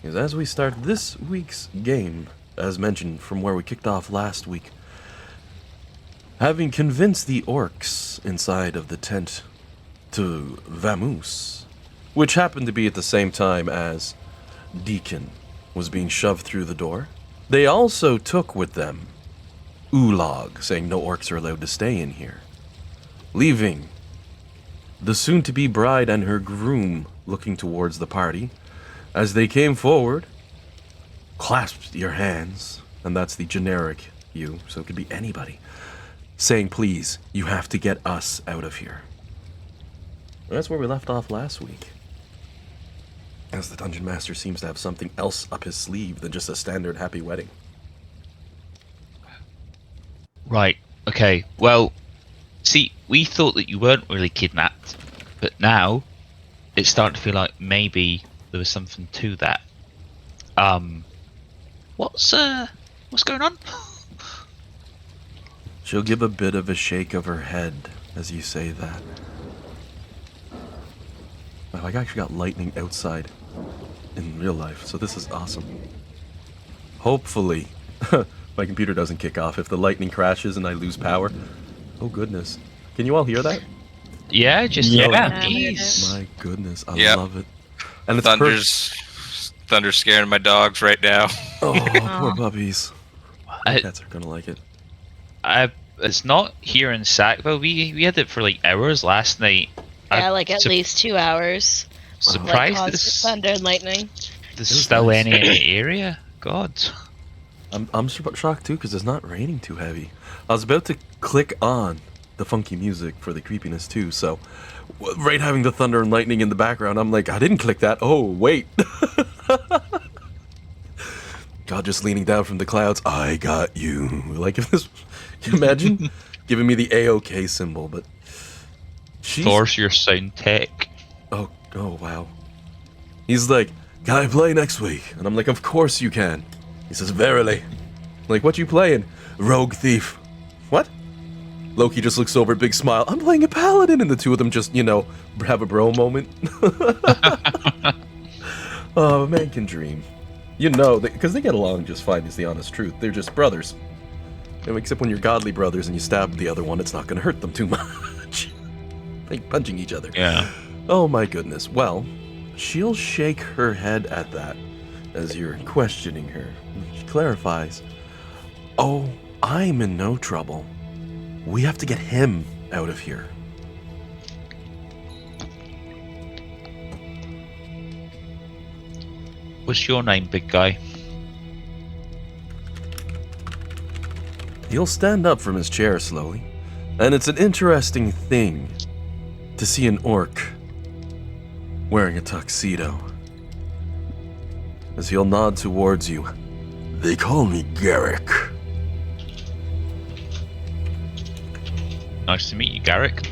is as we start this week's game, as mentioned from where we kicked off last week, having convinced the orcs inside of the tent to vamoose, which happened to be at the same time as Deacon was being shoved through the door, they also took with them Ulog, saying no orcs are allowed to stay in here, leaving the soon-to-be bride and her groom looking towards the party as they came forward, clasped your hands, and that's the generic you, so it could be anybody, saying, please, you have to get us out of here. And that's where we left off last week. As the Dungeon Master seems to have something else up his sleeve than just a standard happy wedding. Right, okay, well, see, we thought that you weren't really kidnapped, but now it's starting to feel like maybe there was something to that. What's going on? She'll give a bit of a shake of her head as you say that. Wow, I actually got lightning outside in real life, so this is awesome. Hopefully, my computer doesn't kick off if the lightning crashes and I lose power. Oh goodness. Can you all hear that? Yeah, just Yeah. My goodness, I Yep. love it. And it's Thunder's scaring my dogs right now. Oh, poor puppies. Cats are gonna like it. It's not here in Sackville. We had it for like hours last night. Yeah, like at least 2 hours. Surprised Like this thunder and lightning. there's still any in the area. God. I'm shocked too because it's not raining too heavy. I was about to click on the funky music for the creepiness too, so right having the thunder and lightning in the background, I'm like, I didn't click that. Oh, wait. God just leaning down from the clouds. I got you. Like if this, can you imagine giving me the A-OK symbol, but she's... Thor's your sound tech. Oh, wow. He's like, can I play next week? And I'm like, of course you can. He says, verily. Like, what you playing? Rogue Thief. What? Loki just looks over, big smile. I'm playing a paladin, and the two of them just, have a bro moment. Oh, a man can dream. Because they get along just fine, is the honest truth. They're just brothers. Except when you're godly brothers and you stab the other one, it's not going to hurt them too much. Like punching each other. Yeah. Oh my goodness. Well, she'll shake her head at that as you're questioning her. She clarifies, oh, I'm in no trouble. We have to get him out of here. What's your name, big guy? He'll stand up from his chair slowly, and it's an interesting thing to see an orc wearing a tuxedo. As he'll nod towards you. They call me Garrick. Nice to meet you, Garrick.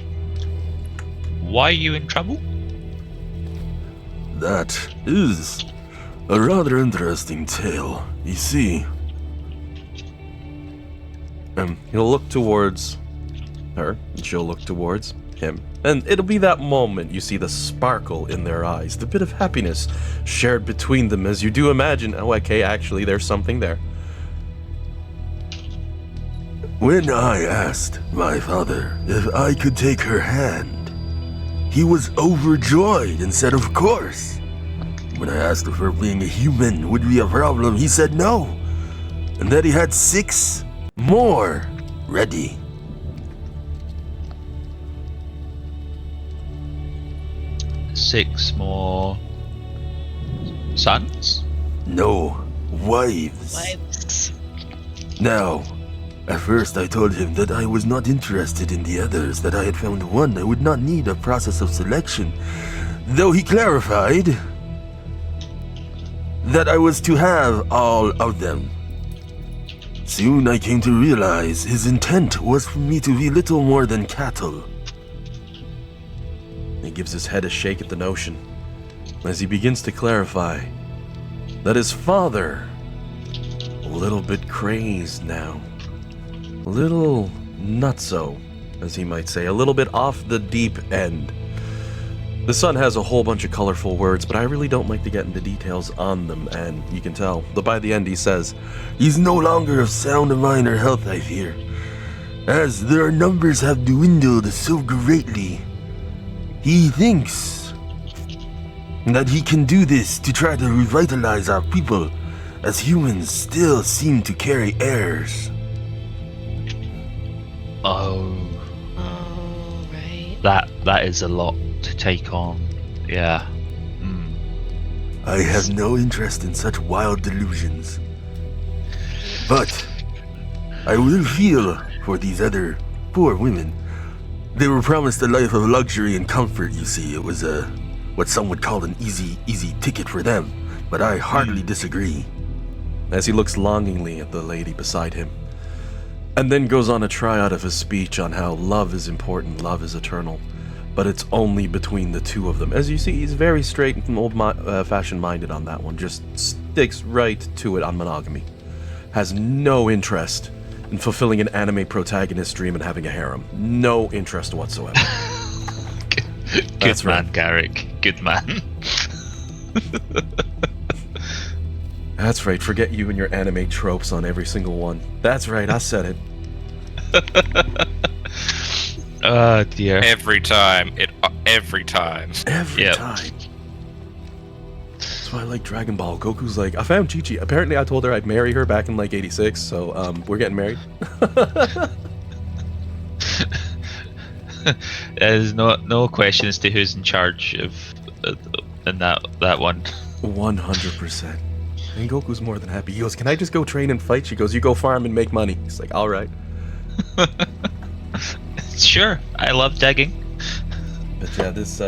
Why are you in trouble? That is a rather interesting tale. You see, he'll look towards her, and she'll look towards him. And it'll be that moment you see the sparkle in their eyes, the bit of happiness shared between them as you do imagine, oh, okay, actually, there's something there. When I asked my father if I could take her hand, he was overjoyed and said, of course. When I asked if her being a human would be a problem, he said no, and that he had 6 more ready. Six more sons? No, wives. Wives. Now, at first I told him that I was not interested in the others, that I had found one I would not need a process of selection, though he clarified that I was to have all of them. Soon I came to realize his intent was for me to be little more than cattle. He gives his head a shake at the notion, as he begins to clarify that his father, a little bit crazed now, a little nutso, as he might say, a little bit off the deep end, The son has a whole bunch of colorful words, but I really don't like to get into details on them, and you can tell. But by the end he says, "He's no longer of sound of mind or health, I fear, as their numbers have dwindled so greatly. He thinks that he can do this to try to revitalize our people, as humans still seem to carry errors." Oh, Oh, right. that is a lot to take on. Yeah. Mm. I have no interest in such wild delusions. But I will feel for these other poor women. They were promised a life of luxury and comfort, you see. It was what some would call an easy ticket for them. But I heartily disagree. As he looks longingly at the lady beside him, and then goes on a tryout of his speech on how love is important, love is eternal, but it's only between the two of them. As you see, he's very straight and old-fashioned minded on that one. Just sticks right to it on monogamy. Has no interest in fulfilling an anime protagonist dream and having a harem. No interest whatsoever. Good That's man, right. Garrick. Good man. That's right, forget you and your anime tropes on every single one. That's right, I said it. Oh dear. Every time. Every time. Every Yep. time. That's why I like Dragon Ball. Goku's like, I found Chi-Chi. Apparently I told her I'd marry her back in like 86, so we're getting married. There's no question as to who's in charge of in that one. 100%. And Goku's more than happy. He goes, "Can I just go train and fight?" She goes, "You go farm and make money." He's like, "Alright." Sure, I love digging. But yeah, this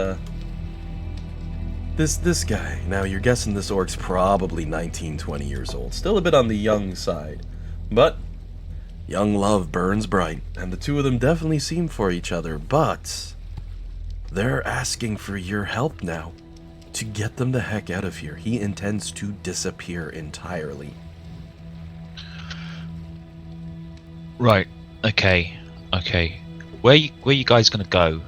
guy, now you're guessing this orc's probably 19, 20 years old. Still a bit on the young side. But young love burns bright, and the two of them definitely seem for each other, but they're asking for your help now to get them the heck out of here. He intends to disappear entirely. Right. Okay. Where you guys gonna go?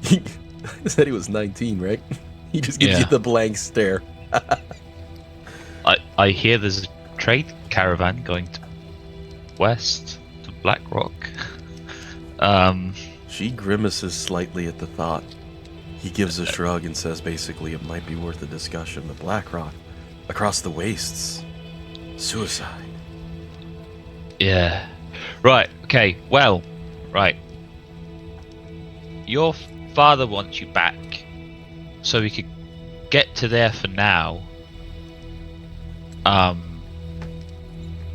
He said he was 19, right? He just gives you Yeah. the blank stare. I hear there's a trade caravan going to west to Blackrock. She grimaces slightly at the thought. He gives a shrug and says basically it might be worth a discussion. The Blackrock, across the wastes, suicide. Yeah. Right. Okay. Well. Right. Your father wants you back, so we could get to there for now.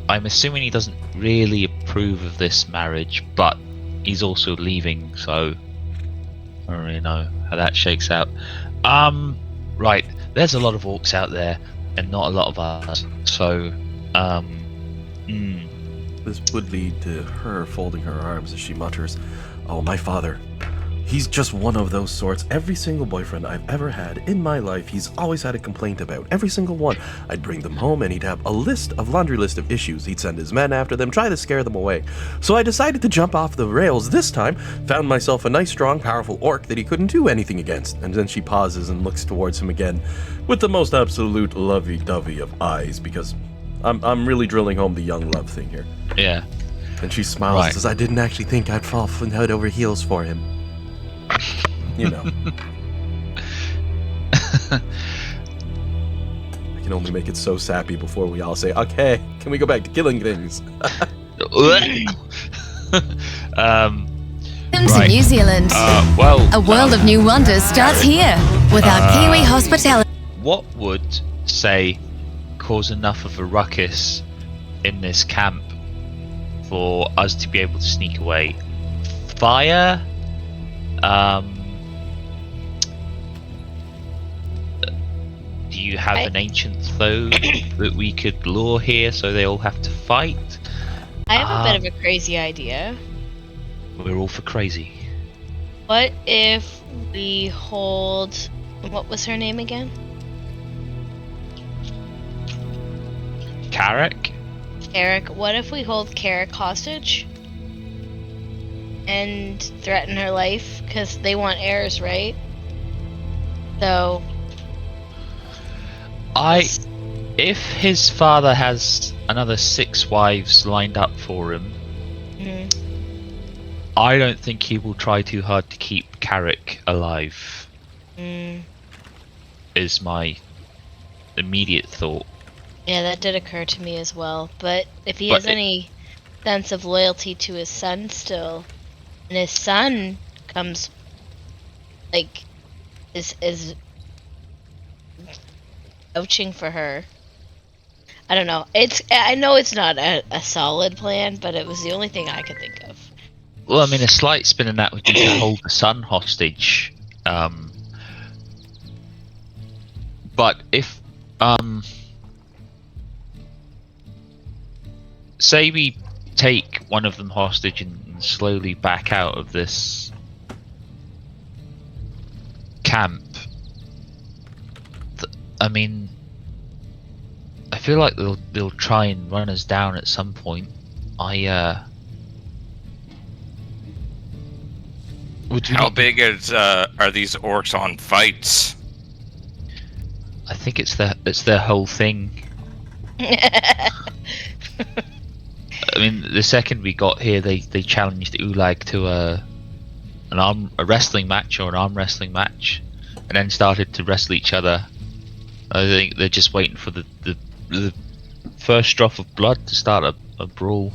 I'm assuming he doesn't really approve of this marriage, but he's also leaving, so I don't really know how that shakes out. Right. There's a lot of orcs out there, and not a lot of us. So, This would lead to her folding her arms as she mutters, "Oh, my father. He's just one of those sorts. Every single boyfriend I've ever had in my life, he's always had a complaint about. Every single one. I'd bring them home and he'd have a laundry list of issues. He'd send his men after them, try to scare them away. So I decided to jump off the rails this time, found myself a nice, strong, powerful orc that he couldn't do anything against." And then she pauses and looks towards him again with the most absolute lovey-dovey of eyes, because I'm really drilling home the young love thing here. yeah. And she smiles and Right. says, "I didn't actually think I'd fall head over heels for him." You know. I can only make it so sappy before we all say, "Okay, can we go back to killing things?" Welcome to Right. New Zealand. Well, A world of new wonders starts here with our Kiwi hospitality. what would, say, cause enough of a ruckus in this camp for us to be able to sneak away? Fire? Do you have an ancient foe that we could lure here so they all have to fight? I have a bit of a crazy idea. We're all for crazy. What if we hold... What was her name again? Carrick? Carrick. What if we hold Carrick hostage? and threaten her life because they want heirs, right? So If his father has another 6 wives lined up for him, mhm. I don't think he will try too hard to keep Carrick alive. Is my immediate thought. Yeah, that did occur to me as well. But if he has any sense of loyalty to his son still, and his son comes, like, is vouching for her. I don't know. I know it's not a solid plan, but it was the only thing I could think of. Well, I mean, a slight spin in that would be to hold the son hostage. But if, say we take one of them hostage and slowly back out of this camp, I mean, I feel like they'll try and run us down at some point. How big are these orcs on fights? I think it's their whole thing. I mean, the second we got here, they challenged Ulag to a wrestling match or an arm wrestling match, and then started to wrestle each other. I think they're just waiting for the first drop of blood to start a brawl.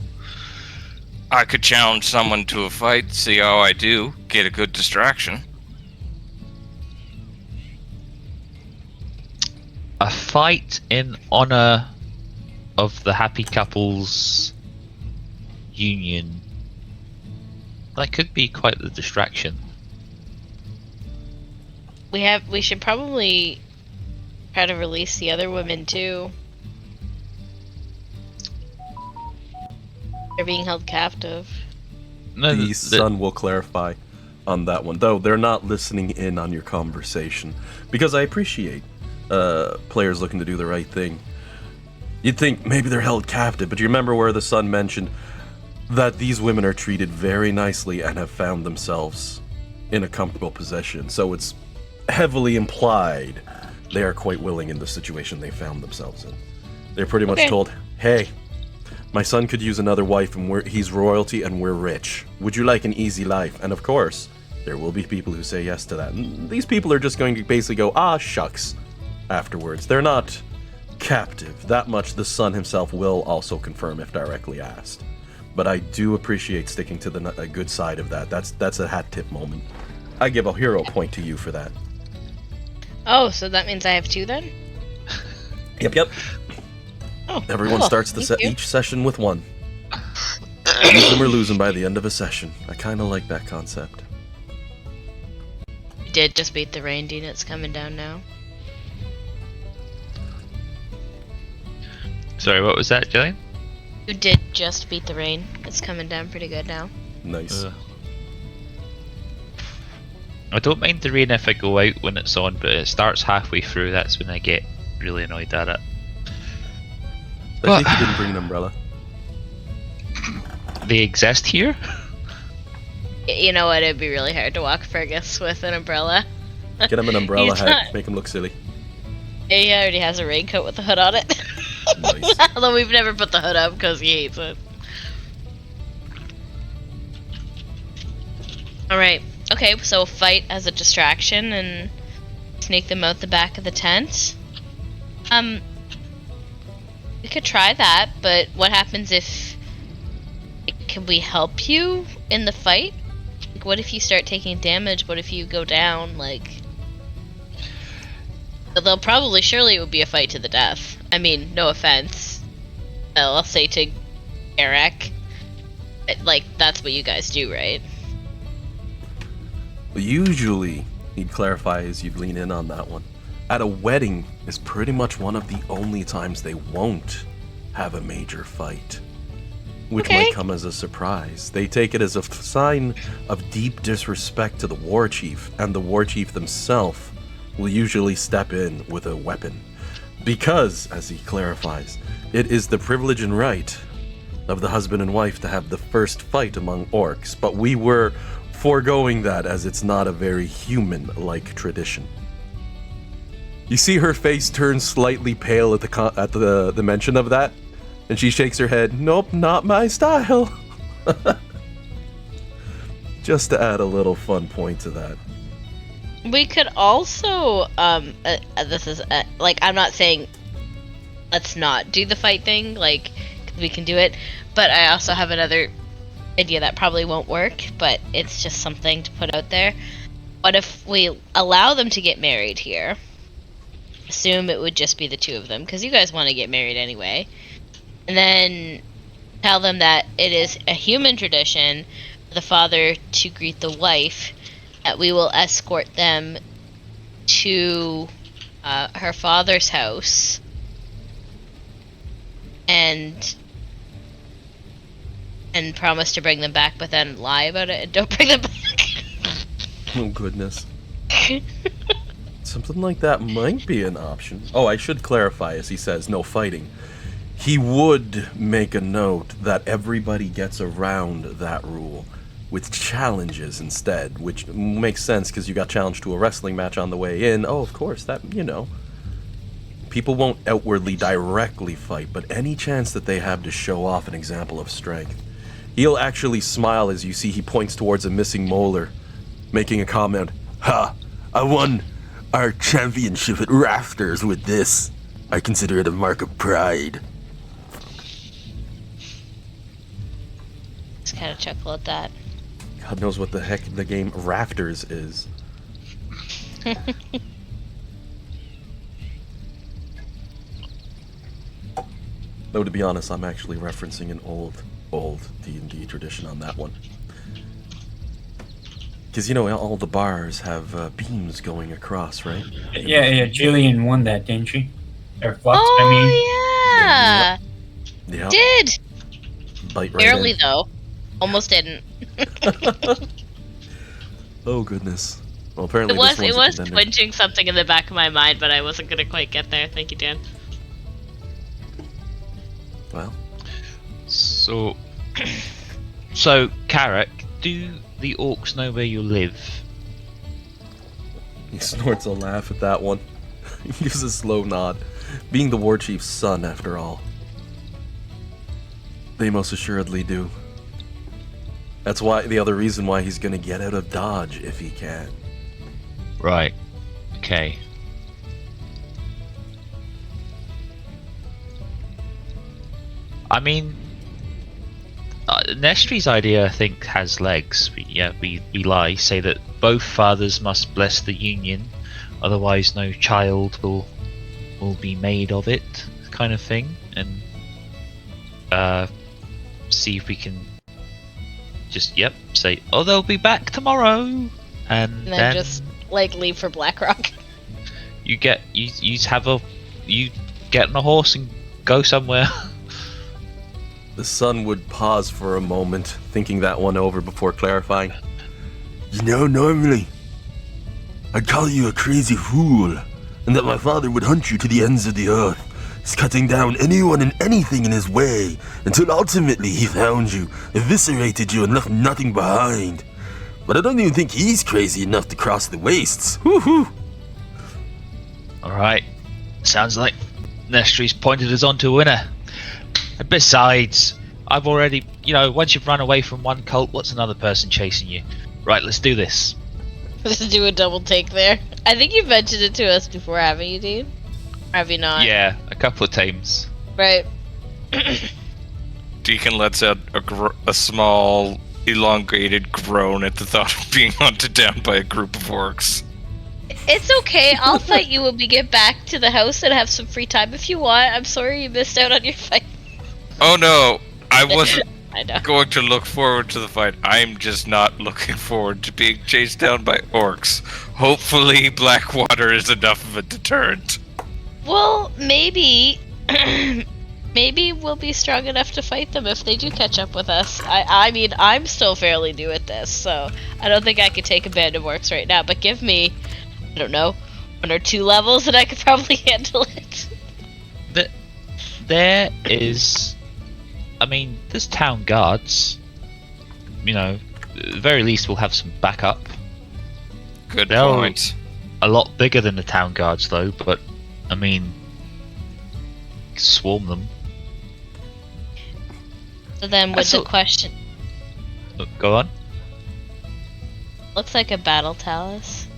I could challenge someone to a fight, see how I do, get a good distraction. A fight in honor of the happy couple's union. That could be quite the distraction. We should probably try to release the other women too. They're being held captive. No, The son will clarify on that one, though they're not listening in on your conversation, because I appreciate players looking to do the right thing. You'd think maybe they're held captive, but you remember where the son mentioned that these women are treated very nicely and have found themselves in a comfortable position, so it's heavily implied they are quite willing in the situation they found themselves in. They're pretty much told, hey, my son could use another wife, and he's royalty and we're rich. Would you like an easy life? And of course, there will be people who say yes to that. And these people are just going to basically go, ah, shucks, afterwards. They're not captive. That much the son himself will also confirm if directly asked. But I do appreciate sticking to the good side of that. That's a hat tip moment. I give a hero point to you for that. Oh, so that means I have 2 then? Yep. Oh, Everyone cool. starts each session with 1. Use them or lose them by the end of a session. I kind of like that concept. You did just beat the rain, Dean. It's coming down now. Sorry, what was that, Jillian? You did just beat the rain. It's coming down pretty good now. Nice. I don't mind the rain if I go out when it's on, but it starts halfway through. That's when I get really annoyed at it. I think you didn't bring an umbrella. They exist here? You know what? It'd be really hard to walk Fergus with an umbrella. Get him an umbrella He's hat. not- Make him look silly. He already has a raincoat with the hood on it. Nice. Although we've never put the hood up because he hates it. Alright. Okay, so fight as a distraction and sneak them out the back of the tent. We could try that, but what happens if... Can we help you in the fight? Like, what if you start taking damage? What if you go down? Like... They'll probably, surely it would be a fight to the death. I mean, no offense. I'll say to Eric. Like, that's what you guys do, right? Usually, he'd clarify as you'd lean in on that one. At a wedding is pretty much one of the only times they won't have a major fight. Which might come as a surprise. They take it as a sign of deep disrespect to the war chief, and the war chief themselves will usually step in with a weapon. Because, as he clarifies, it is the privilege and right of the husband and wife to have the first fight among orcs, but we were foregoing that as it's not a very human-like tradition. You see her face turn slightly pale at the mention of that, and she shakes her head. Nope, not my style. Just to add a little fun point to that. We could also, this is, like, I'm not saying let's not do the fight thing, like, 'cause we can do it, but I also have another idea that probably won't work, but it's just something to put out there. What if we allow them to get married here? Assume it would just be the two of them, because you guys want to get married anyway. And then tell them that it is a human tradition for the father to greet the wife, that we will escort them to her father's house, and promise to bring them back, but then lie about it and don't bring them back. Oh, goodness. Something like that might be an option. Oh, I should clarify, as he says, no fighting. He would make a note that everybody gets around that rule with challenges instead, which makes sense because you got challenged to a wrestling match on the way in. Oh, of course, that, you know. People won't outwardly directly fight, but any chance that they have to show off an example of strength. He'll actually smile as you see he points towards a missing molar, making a comment. Ha! I won our championship at Rafters with this. I consider it a mark of pride. Just kind of chuckle at that. God knows what the heck the game Rafters is. Though, to be honest, I'm actually referencing an old D&D tradition on that one. Because, you know, all the bars have beams going across, right? Yeah, Jillian won that, didn't she? Or Flux, Oh, yeah! Yeah. Did! Bite right Barely, in. though. Almost didn't. Oh, goodness. Well, apparently It was this one's a contender. twinching something in the back of my mind, but I wasn't going to quite get there. Thank you, Dan. Well, So, Carrick, do the orcs know where you live? he snorts a laugh at that one. He gives a slow nod. Being the war chief's son, after all. They most assuredly do. That's why the other reason why he's gonna get out of Dodge if he can. Right. Okay. I mean, Nestry's idea, I think, has legs. We lie, say that both fathers must bless the union, otherwise no child will be made of it, kind of thing, and see if we can just say, oh, they'll be back tomorrow, and then just like leave for Blackrock. you get on a horse and go somewhere. The son would pause for a moment, thinking that one over before clarifying. You know, normally, I'd call you a crazy fool, and that my father would hunt you to the ends of the earth, cutting down anyone and anything in his way, until ultimately he found you, eviscerated you, and left nothing behind. But I don't even think he's crazy enough to cross the wastes. Woohoo! Alright, sounds like Nestry's pointed us on to a winner. And besides, I've already, once you've run away from one cult, what's another person chasing you? Right, let's do this. Let's do a double take there. I think you've mentioned it to us before, haven't you, Dean? Or have you not? Yeah, a couple of times. Right. Deacon lets out a small, elongated groan at the thought of being hunted down by a group of orcs. It's okay. I'll fight you when we get back to the house and have some free time if you want. I'm sorry you missed out on your fight. Oh no, I wasn't I know. going to look forward to the fight. I'm just not looking forward to being chased down by orcs. Hopefully Blackwater is enough of a deterrent. Well, maybe maybe we'll be strong enough to fight them if they do catch up with us. I mean, I'm still fairly new at this, so I don't think I could take a band of orcs right now, but give me, I don't know, 1 or 2 levels and I could probably handle it. There is I mean, there's town guards. You know, at the very least we'll have some backup. Good They're point. a lot bigger than the town guards, though. But I mean, swarm them. So then, with the question, Go on. looks like a battle talus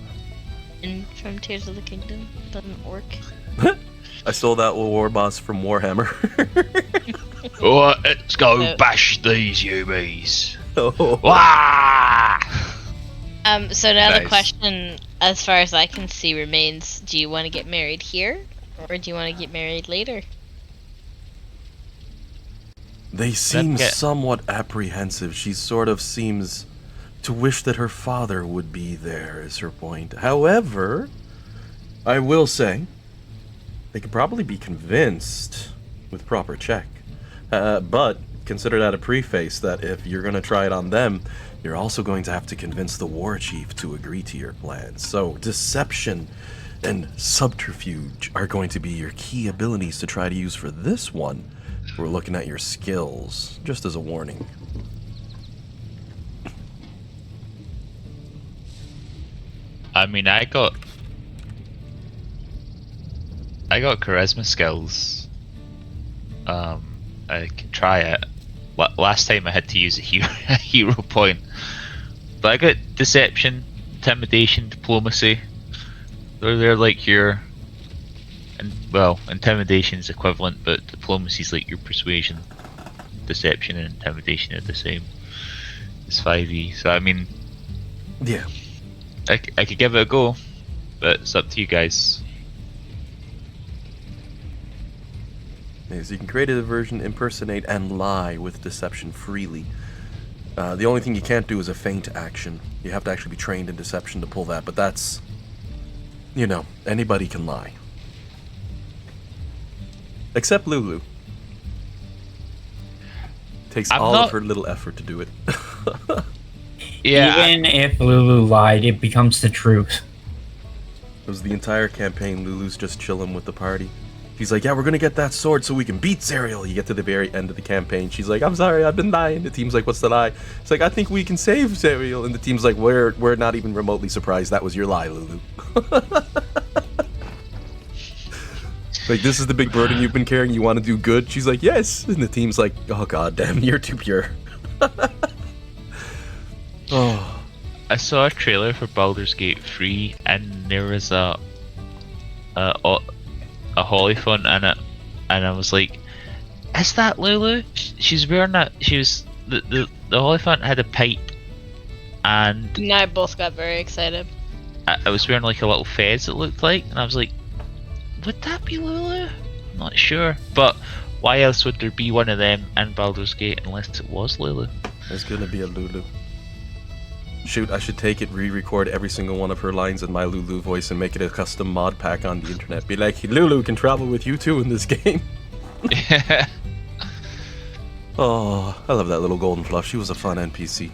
in from Tears of the Kingdom. Doesn't work. I stole that war boss from Warhammer. Alright, let's go No. bash these UBs. Oh. Wah! So now the Nice. question, as far as I can see, remains: do you want to get married here, or do you want to get married later? They seem get- somewhat apprehensive. She sort of seems to wish that her father would be there, is her point. However, I will say, they could probably be convinced with proper check. But consider that a preface that if you're going to try it on them, you're also going to have to convince the war chief to agree to your plans. So deception and subterfuge are going to be your key abilities to try to use for this one. We're looking at your skills, just as a warning. I mean, I got charisma skills. I can try it. Last time I had to use a hero point, but I got deception, intimidation, diplomacy. They're like your, and well, intimidation's equivalent, but diplomacy's like your persuasion. Deception and intimidation are the same. It's 5e, so I mean, Yeah. I could give it a go, but it's up to you guys. So you can create a diversion, impersonate, and lie with deception freely. The only thing you can't do is a feint action. You have to actually be trained in deception to pull that, but that's, you know, anybody can lie. Except Lulu. Takes I'm all not- of her little effort to do it. Yeah, Even if Lulu lied, it becomes the truth. It was the entire campaign. Lulu's just chilling with the party. She's like, yeah, we're gonna get that sword so we can beat Zariel. You get to the very end of the campaign. She's like, I'm sorry, I've been lying. The team's like, what's the lie? It's like, I think we can save Zariel. And the team's like, we're not even remotely surprised that was your lie, Lulu. Like, this is the big burden you've been carrying. You want to do good? She's like, yes. And the team's like, oh god damn, you're too pure. Oh, I saw a trailer for Baldur's Gate 3, and there was a Hollyphant in it, and I was like, "Is that Lulu?" She's wearing that. She was the Hollyphant had a pipe, and And I both got very excited. I was wearing like a little fez. It looked like, and I was like, "Would that be Lulu?" I'm not sure, but why else would there be one of them in Baldur's Gate unless it was Lulu? there's gonna be a Lulu. Shoot, I should take it, re-record every single one of her lines in my Lulu voice and make it a custom mod pack on the internet. Be like, Lulu can travel with you too in this game. Oh, I love that little golden fluff. She was a fun NPC.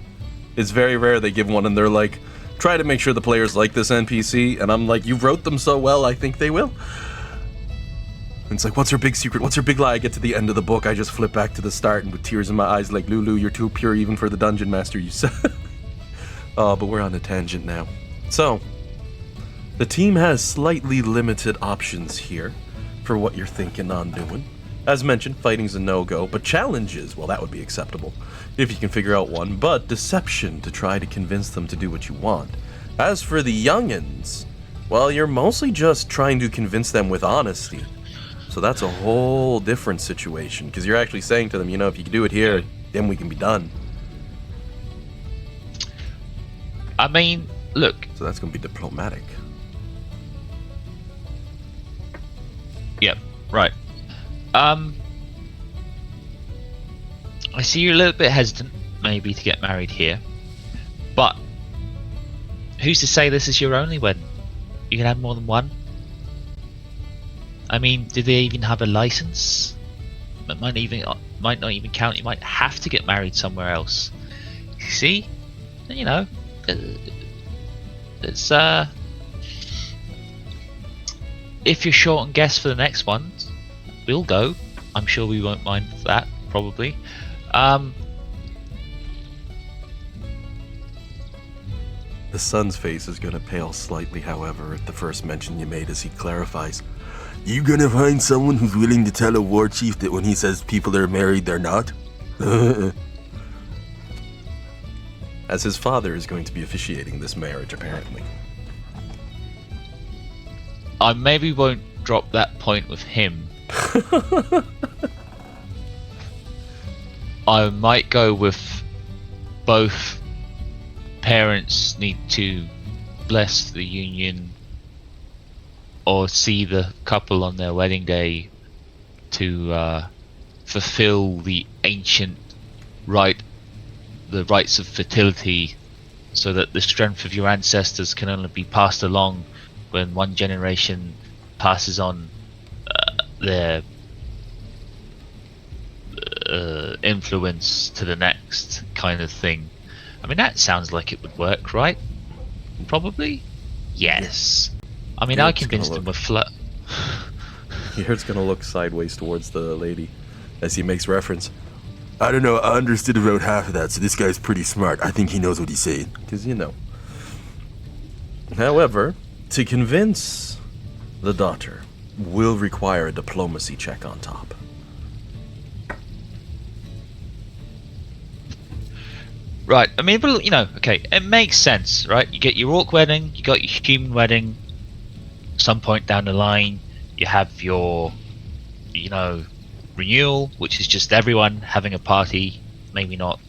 It's very rare they give one and they're like, try to make sure the players like this NPC. And I'm like, you wrote them so well, I think they will. And it's like, what's her big secret? What's her big lie? I get to the end of the book, I just flip back to the start and with tears in my eyes like, Lulu, you're too pure even for the Dungeon Master, you said. Oh, but we're on a tangent now. So, the team has slightly limited options here for what you're thinking on doing. As mentioned, fighting's a no-go, but challenges, well, that would be acceptable if you can figure out one, but deception to try to convince them to do what you want. As for the youngins, well, you're mostly just trying to convince them with honesty. So that's a whole different situation, because you're actually saying to them, you know, if you can do it here, then we can be done. I mean, look, So that's going to be diplomatic. yep, right. I see you're a little bit hesitant, maybe, to get married here, but who's to say this is your only wedding? You can have more than one. I mean, do they even have a license? It might not even count. You might have to get married somewhere else. See, you know, it's if you're short on guests for the next one, we'll go. I'm sure we won't mind that. probably. The son's face is gonna pale slightly, however, at the first mention you made as he clarifies. You gonna find someone who's willing to tell a war chief that when he says people are married, they're not? As his father is going to be officiating this marriage, apparently. I maybe won't drop that point with him. I might go with both parents need to bless the union or see the couple on their wedding day to fulfill the ancient the rites of fertility, so that the strength of your ancestors can only be passed along when one generation passes on their influence to the next, kind of thing. I mean, that sounds like it would work, right? Probably? Yes. I mean, Yeah, I it's convinced gonna him with flirt. Here's gonna look sideways towards the lady as he makes reference. I don't know, I understood about half of that, so this guy's pretty smart. I think he knows what he's saying. Because, you know. However, to convince the daughter will require a diplomacy check on top. Right, I mean, but, you know, okay, it makes sense, right? You get your orc wedding, you got your human wedding. Some point down the line, you have your, you know, renewal, which is just everyone having a party. Maybe not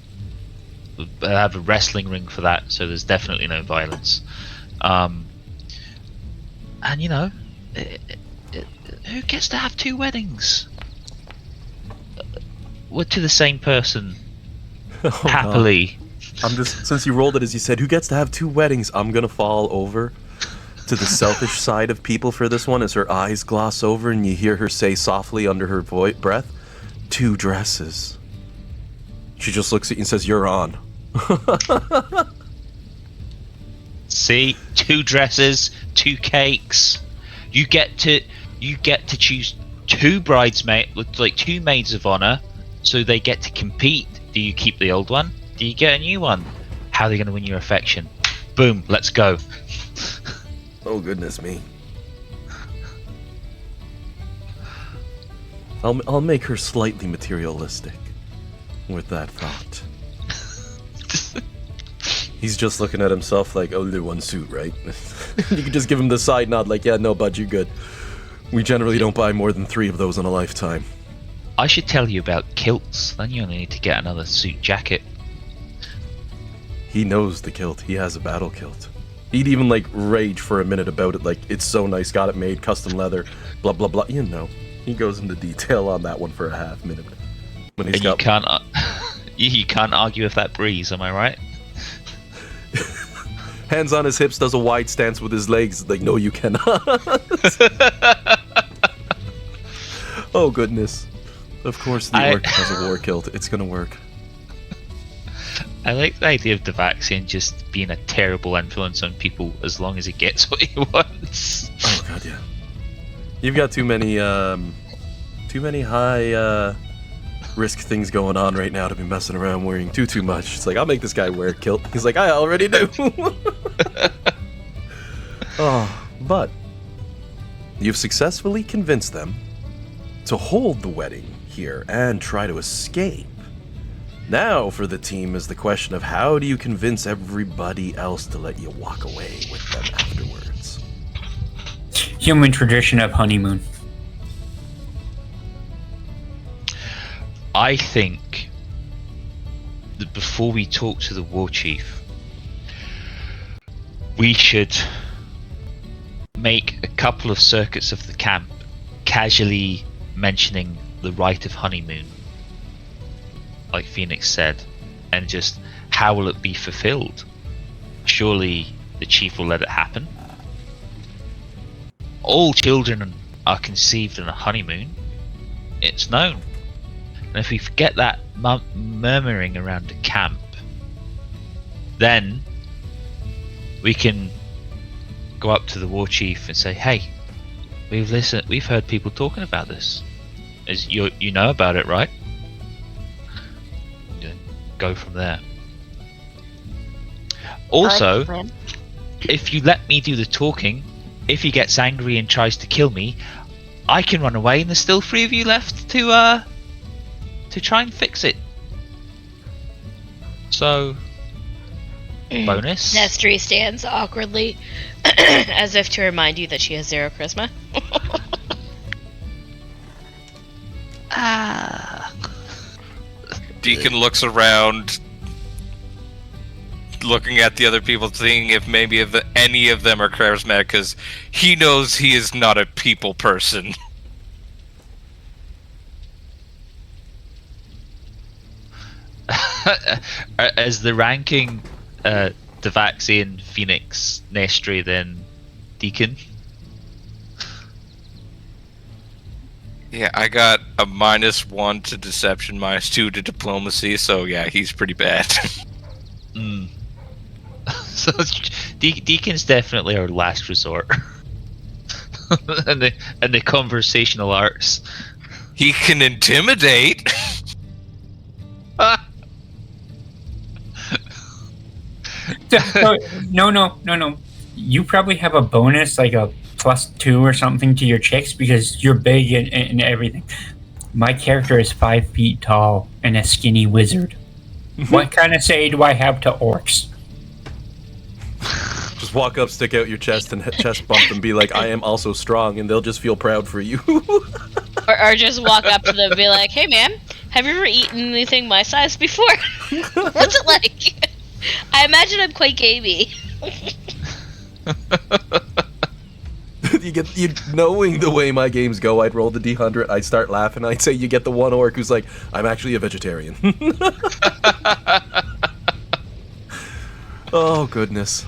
have a wrestling ring for that, so there's definitely no violence. And you know, who gets to have two weddings? To the same person, Oh, happily. God. I'm just, since you rolled it as you said, who gets to have two weddings? I'm gonna fall over to the selfish side of people for this one as her eyes gloss over and you hear her say softly under her breath, 2 dresses. She just looks at you and says, you're on. See, 2 dresses, 2 cakes. You get to choose 2 bridesmaids, like 2 maids of honor, so they get to compete. Do you keep the old one? Do you get a new one? How are they going to win your affection? Boom, let's go. Oh, goodness me. I'll make her slightly materialistic with that thought. He's just looking at himself like, oh, the one suit, right? You can just give him the side nod like, yeah, no, bud, you're good. We generally don't buy more than 3 of those in a lifetime. I should tell you about kilts, then you only need to get another suit jacket. He knows the kilt. He has a battle kilt. He'd even, like, rage for a minute about it, like, it's so nice, got it made, custom leather, blah, blah, blah. You know, he goes into detail on that one for a half minute. When he's And got... you can't argue with that breeze, am I right? Hands on his hips, does a wide stance with his legs. Like, no, you cannot. Oh, goodness. Of course the orc has a war kilt. It's gonna work. I like the idea of the vaccine just being a terrible influence on people as long as he gets what he wants. Oh, God, yeah. You've got too many high risk things going on right now to be messing around wearing too much. It's like, I'll make this guy wear a kilt. He's like, I already do. Oh, but you've successfully convinced them to hold the wedding here and try to escape. Now for the team is the question of how do you convince everybody else to let you walk away with them afterwards? Human tradition of honeymoon. I think that before we talk to the war chief, we should make a couple of circuits of the camp casually mentioning the rite of honeymoon, like Phoenix said, and just how will it be fulfilled? Surely the chief will let it happen. All children are conceived in a honeymoon. It's known. And if we get that murmuring around the camp, then we can go up to the war chief and say, hey, we've heard people talking about this. You know about it, right? go from there. I like Also, the plan. if you let me do the talking, if he gets angry and tries to kill me, I can run away, and there's still 3 of you left to try and fix it. So, bonus. Nestri stands awkwardly, as if to remind you that she has 0 charisma. Deacon looks around, looking at the other people, seeing if maybe any of them are charismatic, because he knows he is not a people person. As the ranking Devaxian, Phoenix, Nestri, then Deacon. Yeah, I got a -1 to deception, -2 to diplomacy, so yeah, he's pretty bad. So Deacon's definitely our last resort. and the conversational arts. He can intimidate. No. You probably have a bonus, like a +2 or something to your checks because you're big and everything. My character is 5 feet tall and a skinny wizard. What kind of say do I have to orcs? Just walk up, stick out your chest, and chest bump, and be like, "I am also strong," and they'll just feel proud for you. Or just walk up to them and be like, "Hey man, have you ever eaten anything my size before? What's it like?" I imagine I'm quite gamey. you knowing the way my games go, I'd roll the D100, I'd start laughing, I'd say you get the one orc who's like, "I'm actually a vegetarian." Oh goodness.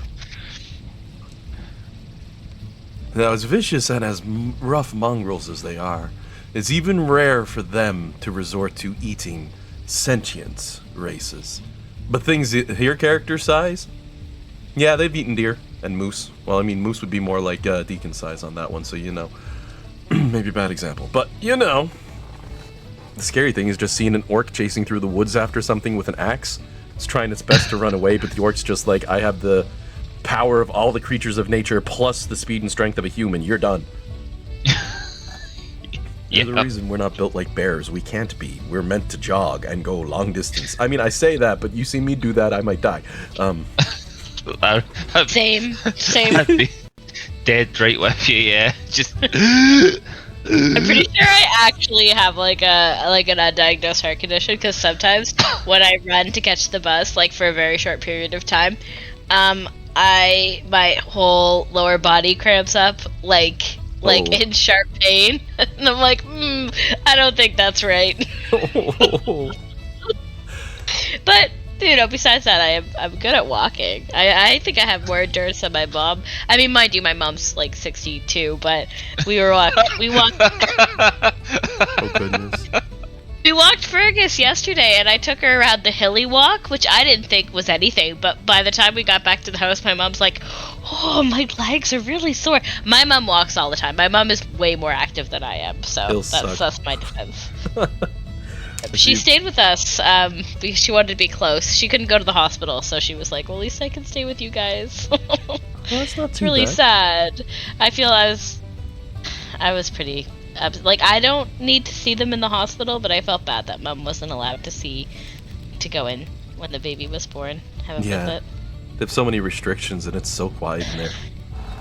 Now, as vicious and as rough mongrels as they are, it's even rare for them to resort to eating sentient races. But things here character size, yeah, they've eaten deer and moose. Well, I mean, moose would be more like Deacon size on that one, so you know. Maybe a bad example, but you know. The scary thing is just seeing an orc chasing through the woods after something with an axe. It's trying its best to run away, but the orc's just like, "I have the power of all the creatures of nature plus the speed and strength of a human. You're done." You're the reason we're not built like bears. We can't be. We're meant to jog and go long distance. I mean, I say that, but you see me do that, I might die. Same. I'd be dead right with you, yeah. Just. I'm pretty sure I actually have like an undiagnosed heart condition because sometimes when I run to catch the bus, like for a very short period of time, my whole lower body cramps up like in sharp pain, and I'm like, I don't think that's right. But you know, besides that, I'm good at walking. I think I have more endurance than my mom. I mean, mind you, my mom's like 62, but we walked. Oh goodness. We walked Fergus yesterday, and I took her around the hilly walk, which I didn't think was anything. But by the time we got back to the house, my mom's like, "Oh, my legs are really sore." My mom walks all the time. My mom is way more active than I am, so that's my defense. She stayed with us because she wanted to be close. She couldn't go to the hospital, so she was like, "Well, at least I can stay with you guys." Well, that's not It's too really bad. sad. I feel I was pretty like, I don't need to see them in the hospital, but I felt bad that Mom wasn't allowed to go in when the baby was born. Have a visit. They have so many restrictions, and it's so quiet in there.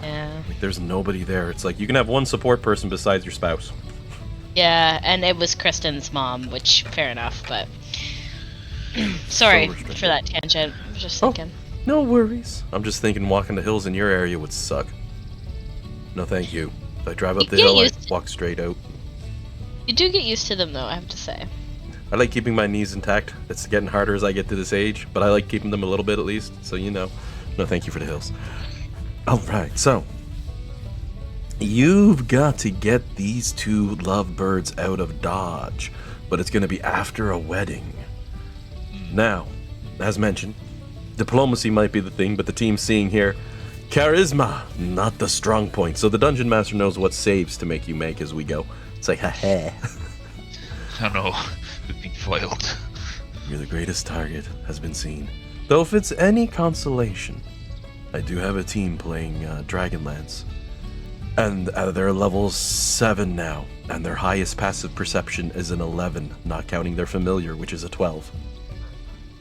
Yeah. Like, there's nobody there. It's like you can have one support person besides your spouse. Yeah, and it was Kristen's mom, which fair enough, but sorry restricted. for that tangent. I was just Oh. thinking. No worries. I'm just thinking walking the hills in your area would suck. No, thank you. If I drive up You the get hill, I used to- walk straight out. You do get used to them, though, I have to say. I like keeping my knees intact. It's getting harder as I get to this age, but I like keeping them a little bit at least, so you know. No, thank you for the hills. Alright, so. You've got to get these 2 lovebirds out of Dodge, but it's going to be after a wedding. Now, as mentioned, diplomacy might be the thing, but the team's seeing here charisma, not the strong point. So the dungeon master knows what saves to make you make as we go. It's like, ha. Oh no, we've been foiled. You're the greatest target has been seen. Though if it's any consolation, I do have a team playing Dragonlance. And they're level 7 now, and their highest passive perception is an 11, not counting their familiar, which is a 12.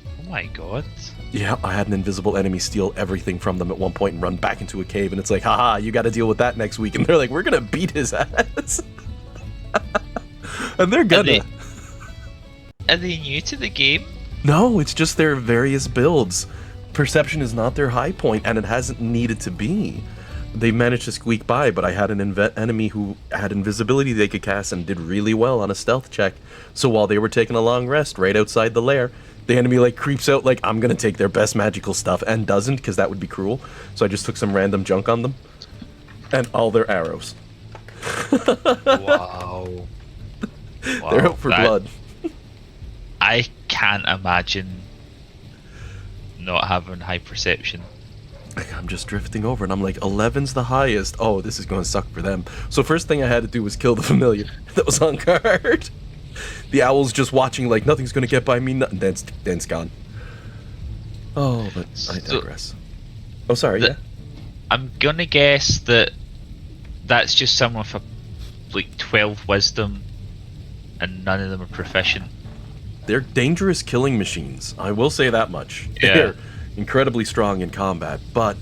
Oh my god. Yeah, I had an invisible enemy steal everything from them at one point and run back into a cave, and it's like, haha, you gotta deal with that next week. And they're like, we're gonna beat his ass. And they're gonna. Are they new to the game? No, it's just their various builds. Perception is not their high point, and it hasn't needed to be. They managed to squeak by, but I had an enemy who had invisibility they could cast and did really well on a stealth check. So while they were taking a long rest right outside the lair, the enemy like creeps out like, I'm gonna take their best magical stuff, and doesn't, because that would be cruel. So I just took some random junk on them. And all their arrows. Wow. They're out for blood. I can't imagine not having high perception. I'm just drifting over, and I'm like, 11's the highest. Oh, this is going to suck for them. So first thing I had to do was kill the familiar that was on guard. The owl's just watching like, nothing's going to get by me. Then it's gone. Oh, but I digress. Oh, sorry, yeah? I'm going to guess that that's just someone with like 12 wisdom, and none of them are proficient. They're dangerous killing machines. I will say that much. Yeah. They're incredibly strong in combat, but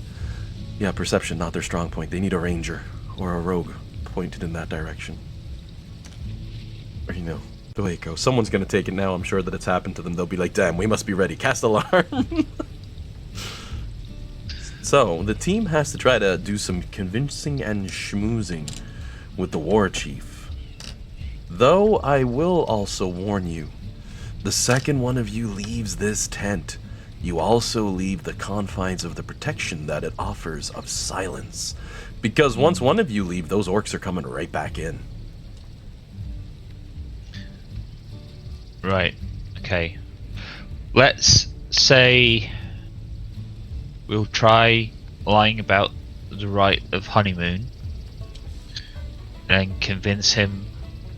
yeah, perception not their strong point. They need a ranger or a rogue pointed in that direction. Or you know, the way it goes. Someone's gonna take it now. I'm sure that it's happened to them. They'll be like, damn, we must be ready. Cast alarm. So the team has to try to do some convincing and schmoozing with the war chief. Though I will also warn you, the second one of you leaves this tent, you also leave the confines of the protection that it offers of silence. Because once one of you leave, those orcs are coming right back in. Right. Okay. Let's say we'll try lying about the rite of honeymoon and convince him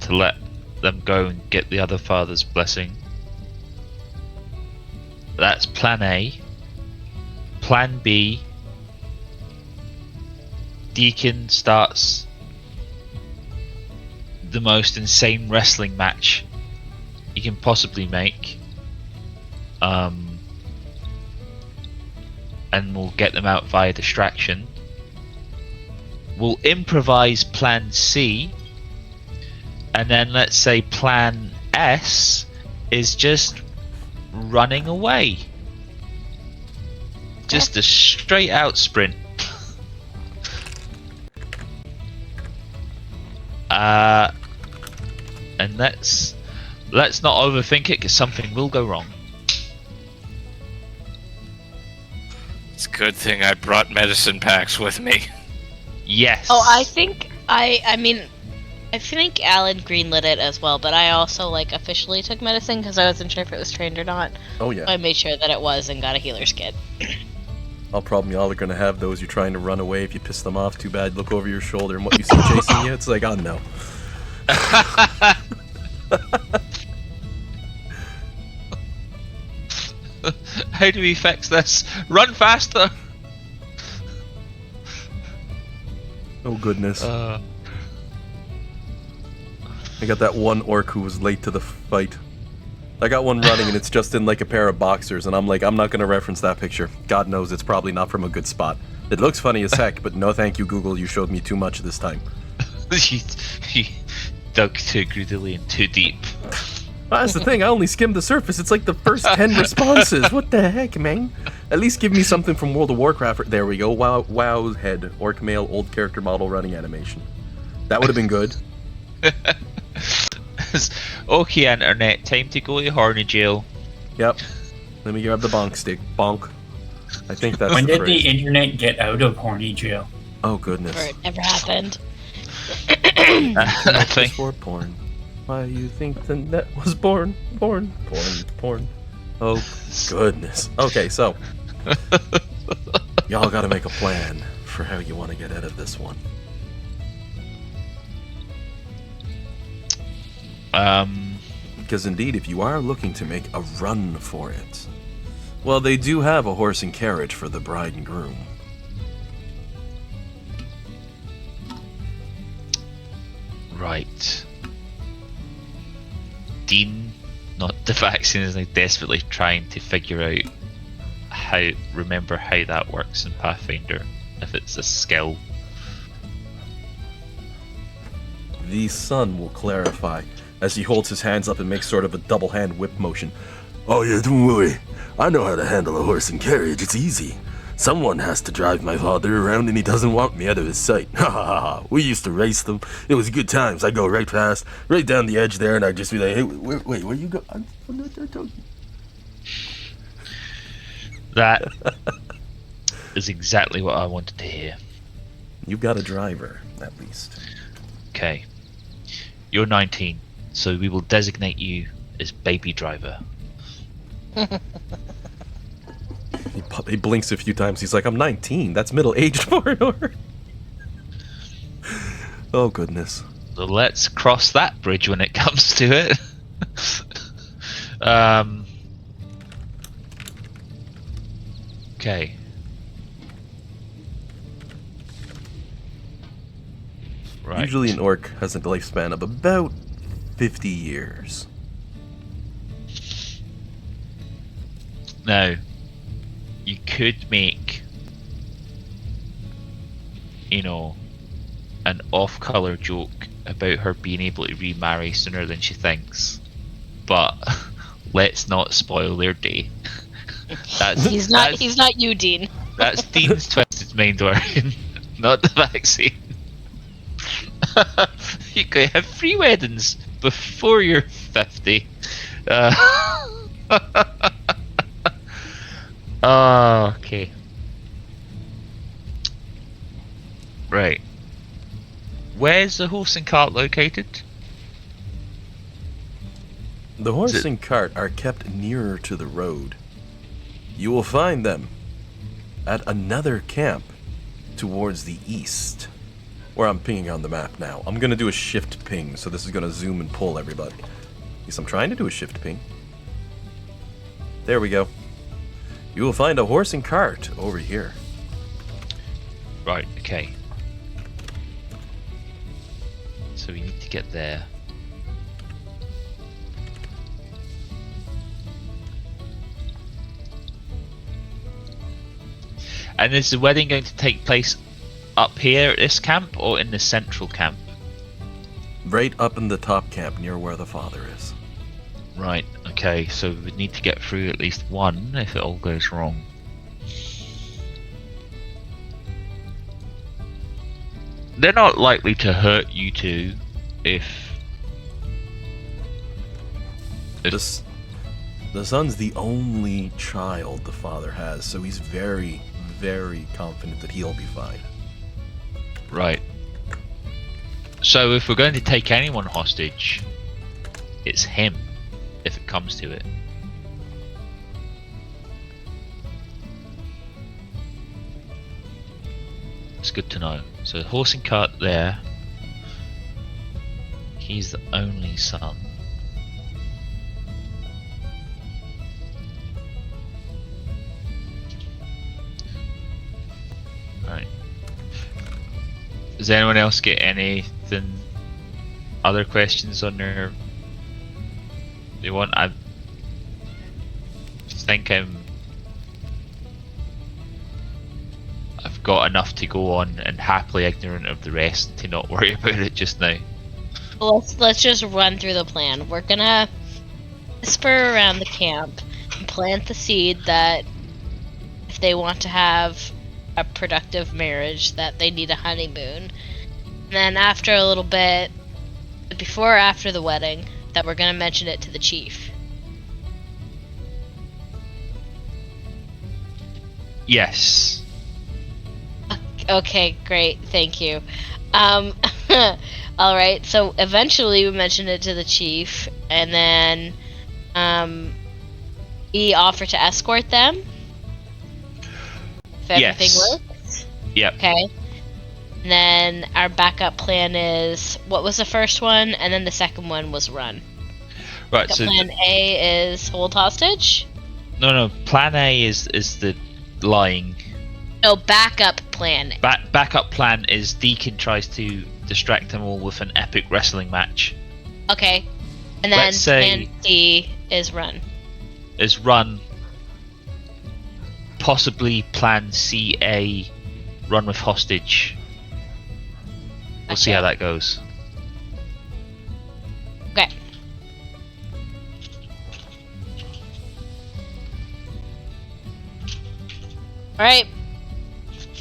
to let them go and get the other father's blessing. That's plan A. Plan B, Deacon starts the most insane wrestling match you can possibly make, and we'll get them out via distraction. We'll improvise plan C, and then let's say plan S is just running away. Just a straight out sprint. And let's not overthink it, because something will go wrong. It's a good thing I brought medicine packs with me. Yes. Oh, I think I think Alan greenlit it as well, but I also like officially took medicine because I wasn't sure if it was trained or not. Oh yeah. So I made sure that it was and got a healer's kit. All problem y'all are gonna have those you're trying to run away. If you piss them off too bad, look over your shoulder and what you see chasing you, it's like, oh no. How do we fix this? Run faster! Oh goodness. Uh, I got that one orc who was late to the fight. I got one running and it's just in like a pair of boxers, and I'm like, I'm not gonna reference that picture. God knows it's probably not from a good spot. It looks funny as heck, but no thank you, Google, you showed me too much this time. you dug too greedily and too deep. Well, that's the thing, I only skimmed the surface. It's like the first 10 responses. What the heck, man? At least give me something from World of Warcraft. There we go. Wow head. Orc male, old character model running animation. That would have been good. Okay, internet, time to go to Horny Jail. Yep. Let me grab the bonk stick. Bonk. I think that's When the did phrase. the internet get out of horny jail? Oh, goodness. Or it never happened. I think For porn. Why you think the net was born? Porn. Oh, goodness. Okay, so. Y'all gotta make a plan for how you want to get out of this one. because indeed, if you are looking to make a run for it, well, they do have a horse and carriage for the bride and groom. Right. Dean, not the vaccine, is like desperately trying to figure out remember how that works in Pathfinder, if it's a skill. The son will clarify as he holds his hands up and makes sort of a double hand whip motion. Oh yeah, don't worry. I know how to handle a horse and carriage. It's easy. Someone has to drive my father around and he doesn't want me out of his sight. Ha ha ha ha. We used to race them. It was good times. I'd go right past, right down the edge there, and I'd just be like, hey, wait, where you go? I'm not talking. That is exactly what I wanted to hear. You've got a driver, at least. Okay. You're 19, so we will designate you as baby driver. He blinks a few times. He's like, I'm 19. That's middle-aged for an orc. Oh, goodness. So let's cross that bridge when it comes to it. Okay. Right. Usually an orc has a lifespan of about 50 years. Now, you could make, an off-color joke about her being able to remarry sooner than she thinks, but let's not spoil their day. He's not you, Dean. That's Dean's twisted mind working, not the vaccine. You could have 3 weddings before you're 50. Okay. Right. Where's the horse and cart located? The horse and cart are kept nearer to the road. You will find them at another camp towards the east, where I'm pinging on the map now. I'm going to do a shift ping, so this is going to zoom and pull everybody. Yes, I'm trying to do a shift ping. There we go. You will find a horse and cart over here. Right, okay. So we need to get there. And is the wedding going to take place up here at this camp or in the central camp? Right up in the top camp near where the father is. Right, okay, so we need to get through at least one if it all goes wrong. They're not likely to hurt you two if the son's the only child the father has, so he's very, very confident that he'll be fine. Right. So if we're going to take anyone hostage, it's him, if it comes to it. It's good to know. So horse and cart there. He's the only son. Right. Does anyone else get anything? Other questions on their? They want? I think I've got enough to go on and happily ignorant of the rest to not worry about it just now. Let's just run through the plan. We're gonna whisper around the camp and plant the seed that if they want to have a productive marriage, that they need a honeymoon. And then after a little bit, before or after the wedding, that we're gonna mention it to the chief. Yes. Okay, great, thank you. Alright, so eventually we mention it to the chief, and then we offer to escort them. If everything works. Yep. Okay. And then our backup plan is, what was the first one? And then the second one was run. Right. The So plan A is hold hostage. no. Plan A is the lying. No, backup plan. Backup plan is Deacon tries to distract them all with an epic wrestling match. Okay. And then Let's say- plan C is run. Is run. Possibly plan CA, run with hostage. We'll see Okay. how that goes. Okay. Alright.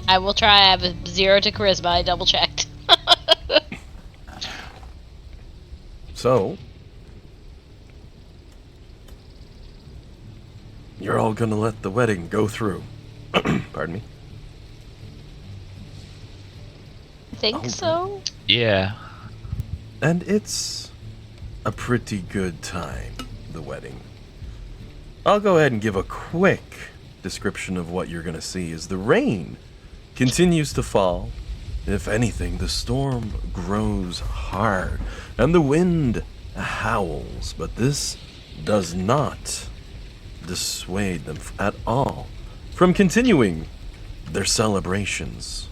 I will try. I have a 0 to charisma. I double checked. So, you're all gonna let the wedding go through. Pardon me. I think Okay. so. Yeah. And it's a pretty good time, the wedding. I'll go ahead and give a quick description of what you're gonna see as the rain continues to fall. If anything, the storm grows hard and the wind howls, but this does not dissuade them at all from continuing their celebrations.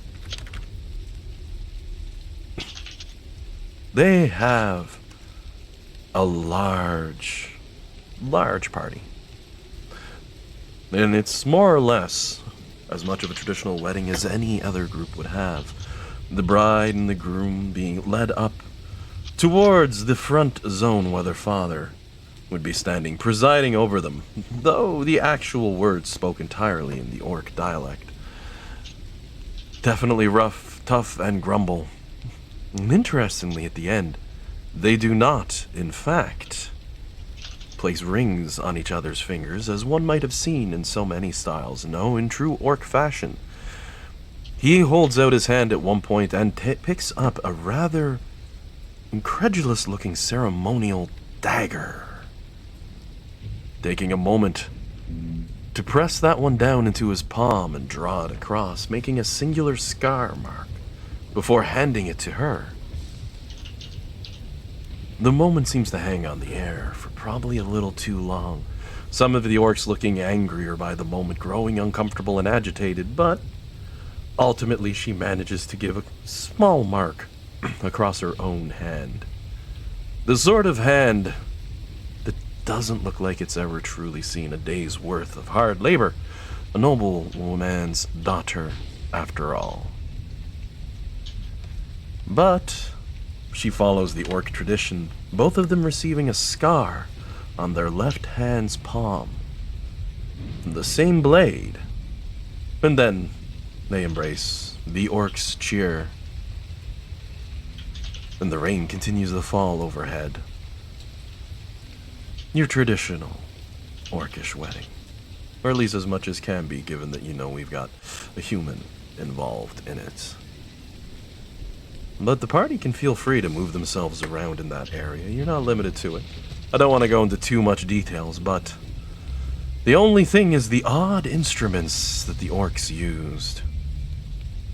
They have a large party. And it's more or less as much of a traditional wedding as any other group would have. The bride and the groom being led up towards the front zone where their father would be standing, presiding over them, though the actual words spoke entirely in the orc dialect. Definitely rough, tough, and grumble. And interestingly, at the end, they do not, in fact, place rings on each other's fingers, as one might have seen in so many styles. No, in true orc fashion. He holds out his hand at one point and picks up a rather incredulous-looking ceremonial dagger. Taking a moment to press that one down into his palm and draw it across, making a singular scar mark before handing it to her. The moment seems to hang on the air for probably a little too long. Some of the orcs looking angrier by the moment, growing uncomfortable and agitated, but ultimately she manages to give a small mark across her own hand. The sort of hand that doesn't look like it's ever truly seen a day's worth of hard labor. A nobleman's daughter, after all. But she follows the orc tradition, both of them receiving a scar on their left hand's palm from the same blade. And then they embrace. The orcs cheer. And the rain continues to fall overhead. Your traditional orcish wedding. Or at least as much as can be, given that you know we've got a human involved in it. But the party can feel free to move themselves around in that area. You're not limited to it. I don't want to go into too much details, but the only thing is the odd instruments that the orcs used.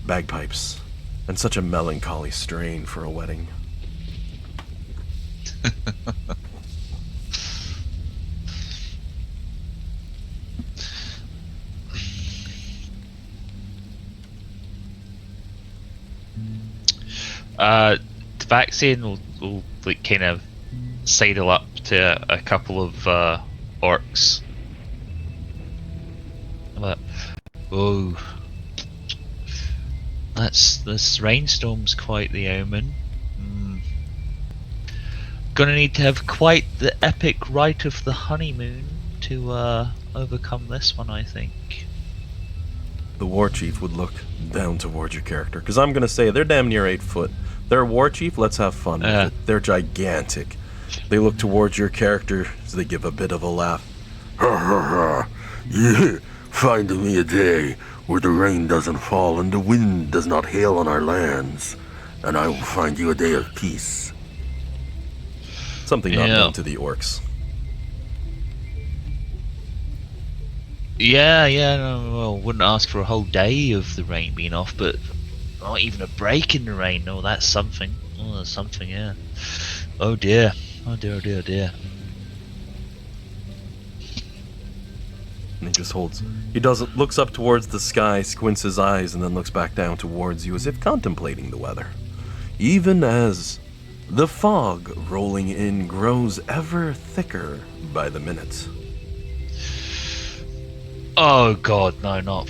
Bagpipes, and such a melancholy strain for a wedding. The vaccine will like kind of sidle up to a couple of orcs. But, oh, this rainstorm's quite the omen. Gonna need to have quite the epic rite of the honeymoon to overcome this one, I think. The war chief would look down towards your character, because I'm gonna say they're damn near 8 foot. They're a war chief, let's have fun with it. They're gigantic. They look towards your character as they give a bit of a laugh. Ha ha ha. Yeah, find me a day where the rain doesn't fall and the wind does not hail on our lands, and I will find you a day of peace. Something not known to the orcs. Yeah, no, well, wouldn't ask for a whole day of the rain being off, but not even a break in the rain. Oh, that's something. Oh, that's something, yeah. Oh dear. Oh dear, oh dear, oh dear. And he just holds. Looks up towards the sky, squints his eyes, and then looks back down towards you as if contemplating the weather. Even as the fog rolling in grows ever thicker by the minute. Oh god, no, not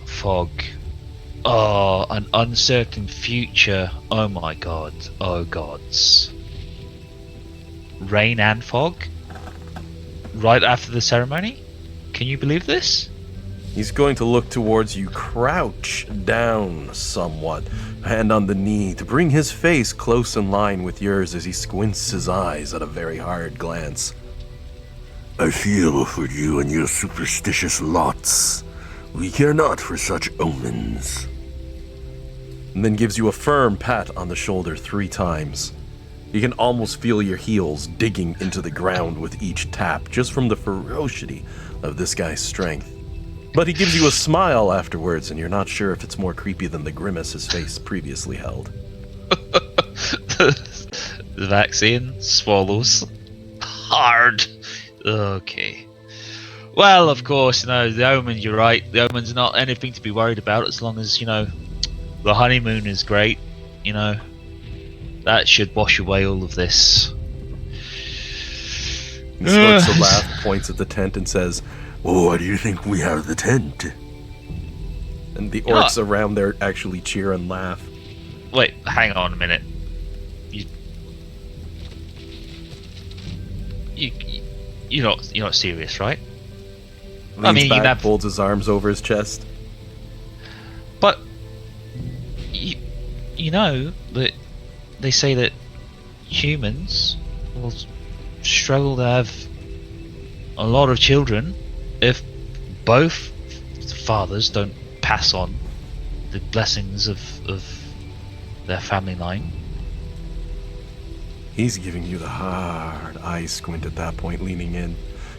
fog. Oh, an uncertain future. Oh my god. Oh gods. Rain and fog? Right after the ceremony? Can you believe this? He's going to look towards you, crouch down somewhat, hand on the knee, to bring his face close in line with yours as he squints his eyes at a very hard glance. I feel for you and your superstitious lots. We care not for such omens. And then gives you a firm pat on the shoulder 3 times. You can almost feel your heels digging into the ground with each tap, just from the ferocity of this guy's strength. But he gives you a smile afterwards, and you're not sure if it's more creepy than the grimace his face previously held. The vaccine swallows hard. Okay. Well, of course, the omens, you're right. The omens are not anything to be worried about as long as, the honeymoon is great. That should wash away all of this. He starts to laugh, points at the tent, and says, Oh, why do you think we have the tent? and the orcs around there actually cheer and laugh. Wait, hang on a minute. You're not serious, right? Leans back, folds his arms over his chest. But you know that they say that humans will struggle to have a lot of children if both fathers don't pass on the blessings of their family line. He's giving you the hard eye squint at that point, leaning in.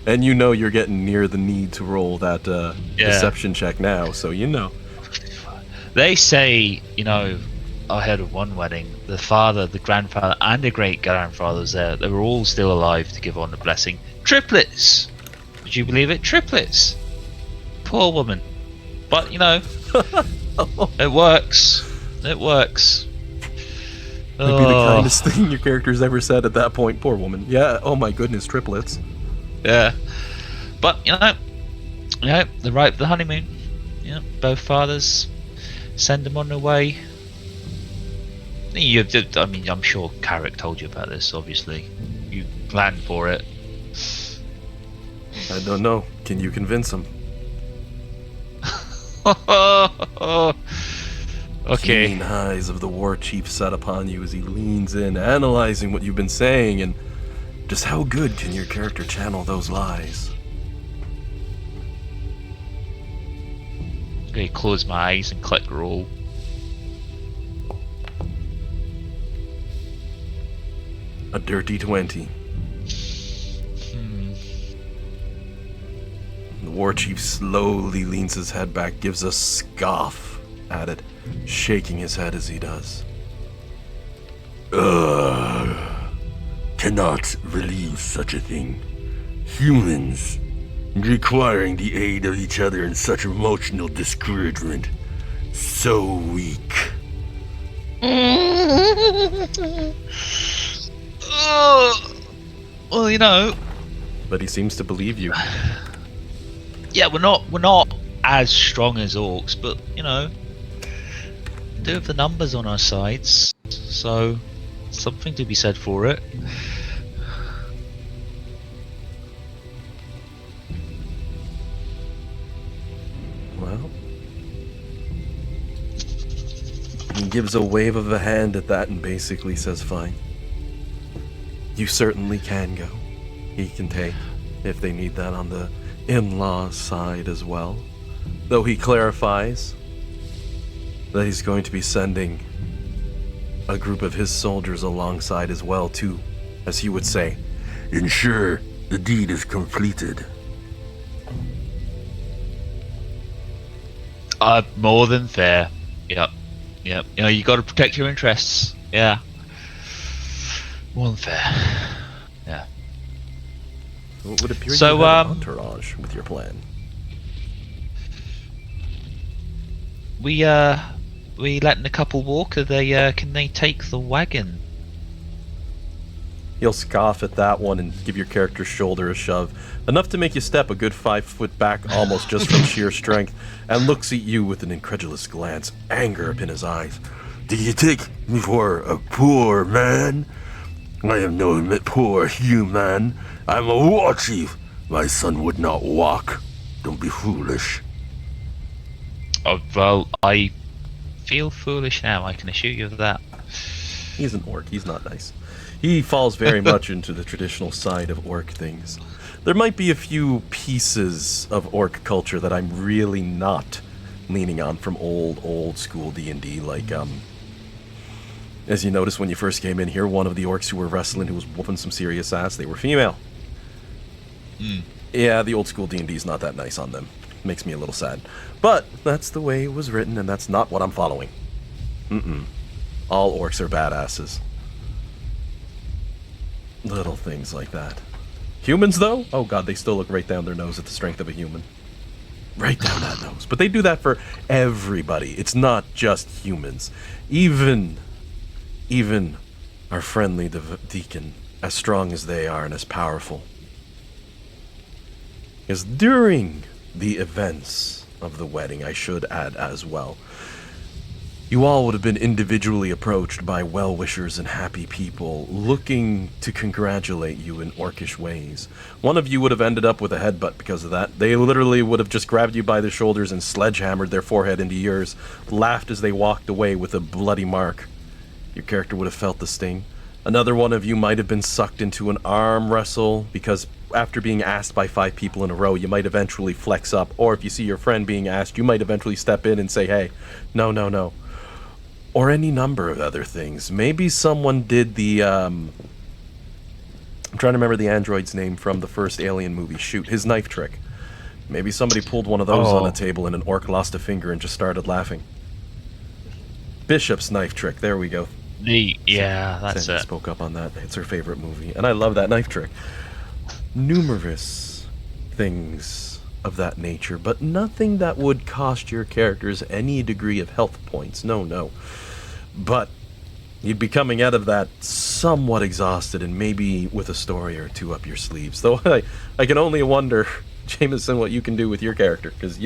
And you're getting near the need to roll that deception check now, so They say, ahead of one wedding, the father, the grandfather, and the great-grandfather was there. They were all still alive to give on the blessing. Triplets! Would you believe it? Triplets! Poor woman. But, it works. It works. That'd be the kindest thing your character's ever said at that point. Poor woman. Yeah, oh my goodness, triplets. Yeah. But, the right the honeymoon. Both fathers send them on their way. I'm sure Carrick told you about this, obviously. You planned for it. I don't know. Can you convince him? Okay. Keen eyes of the war chief set upon you as he leans in, analyzing what you've been saying, and just how good can your character channel those lies? Okay, close my eyes and click roll. A dirty 20. The war chief slowly leans his head back, gives a scoff at it, shaking his head as he does. Cannot believe such a thing. Humans requiring the aid of each other in such emotional discouragement. So weak. Well, But he seems to believe you. yeah, we're not as strong as orcs, but we do have the numbers on our sides, so something to be said for it. Well, he gives a wave of a hand at that and basically says, fine. You certainly can go. He can take, if they need that on the in-law side as well. Though he clarifies that he's going to be sending a group of his soldiers alongside as well to, as he would say, ensure the deed is completed. More than fair. Yep. You got to protect your interests. Yeah. More than fair. Yeah. What would appear So, you have an entourage with your plan. we letting the couple walk? Are they can they take the wagon? He'll scoff at that one and give your character's shoulder a shove, enough to make you step a good 5 foot back almost just from sheer strength, and looks at you with an incredulous glance, anger up in his eyes. Do you take me for a poor man? I am no poor human. I'm a war chief. My son would not walk. Don't be foolish. Oh, well, I feel foolish now, I can assure you of that. He's an orc, he's not nice. He falls very much into the traditional side of orc things. There might be a few pieces of orc culture that I'm really not leaning on from old school D&D, like, as you noticed when you first came in here, one of the orcs who were wrestling, who was whooping some serious ass, they were female. Yeah, the old school D&D is not that nice on them. Makes me a little sad. But that's the way it was written, and that's not what I'm following. All orcs are badasses. Little things like that. Humans, though? Oh god, they still look right down their nose at the strength of a human. Right down that nose. But they do that for everybody. It's not just humans. Even our friendly deacon, as strong as they are and as powerful, is during the events of the wedding, I should add as well, you all would have been individually approached by well-wishers and happy people looking to congratulate you in orcish ways. One of you would have ended up with a headbutt because of that. They literally would have just grabbed you by the shoulders and sledgehammered their forehead into yours, laughed as they walked away with a bloody mark. Your character would have felt the sting. Another one of you might have been sucked into an arm wrestle because after being asked by 5 people in a row, you might eventually flex up. Or if you see your friend being asked, you might eventually step in and say, hey, no. Or any number of other things. Maybe someone did the, I'm trying to remember the android's name from the first Alien movie. Shoot, his knife trick. Maybe somebody pulled one of those on a table and an orc lost a finger and just started laughing. Bishop's knife trick, there we go. Yeah, that's Sandy it. spoke up on that. It's her favorite movie, and I love that knife trick. Numerous things of that nature, but nothing that would cost your characters any degree of health points. No. But you'd be coming out of that somewhat exhausted and maybe with a story or two up your sleeves. Though I can only wonder, Jameson, what you can do with your character, because,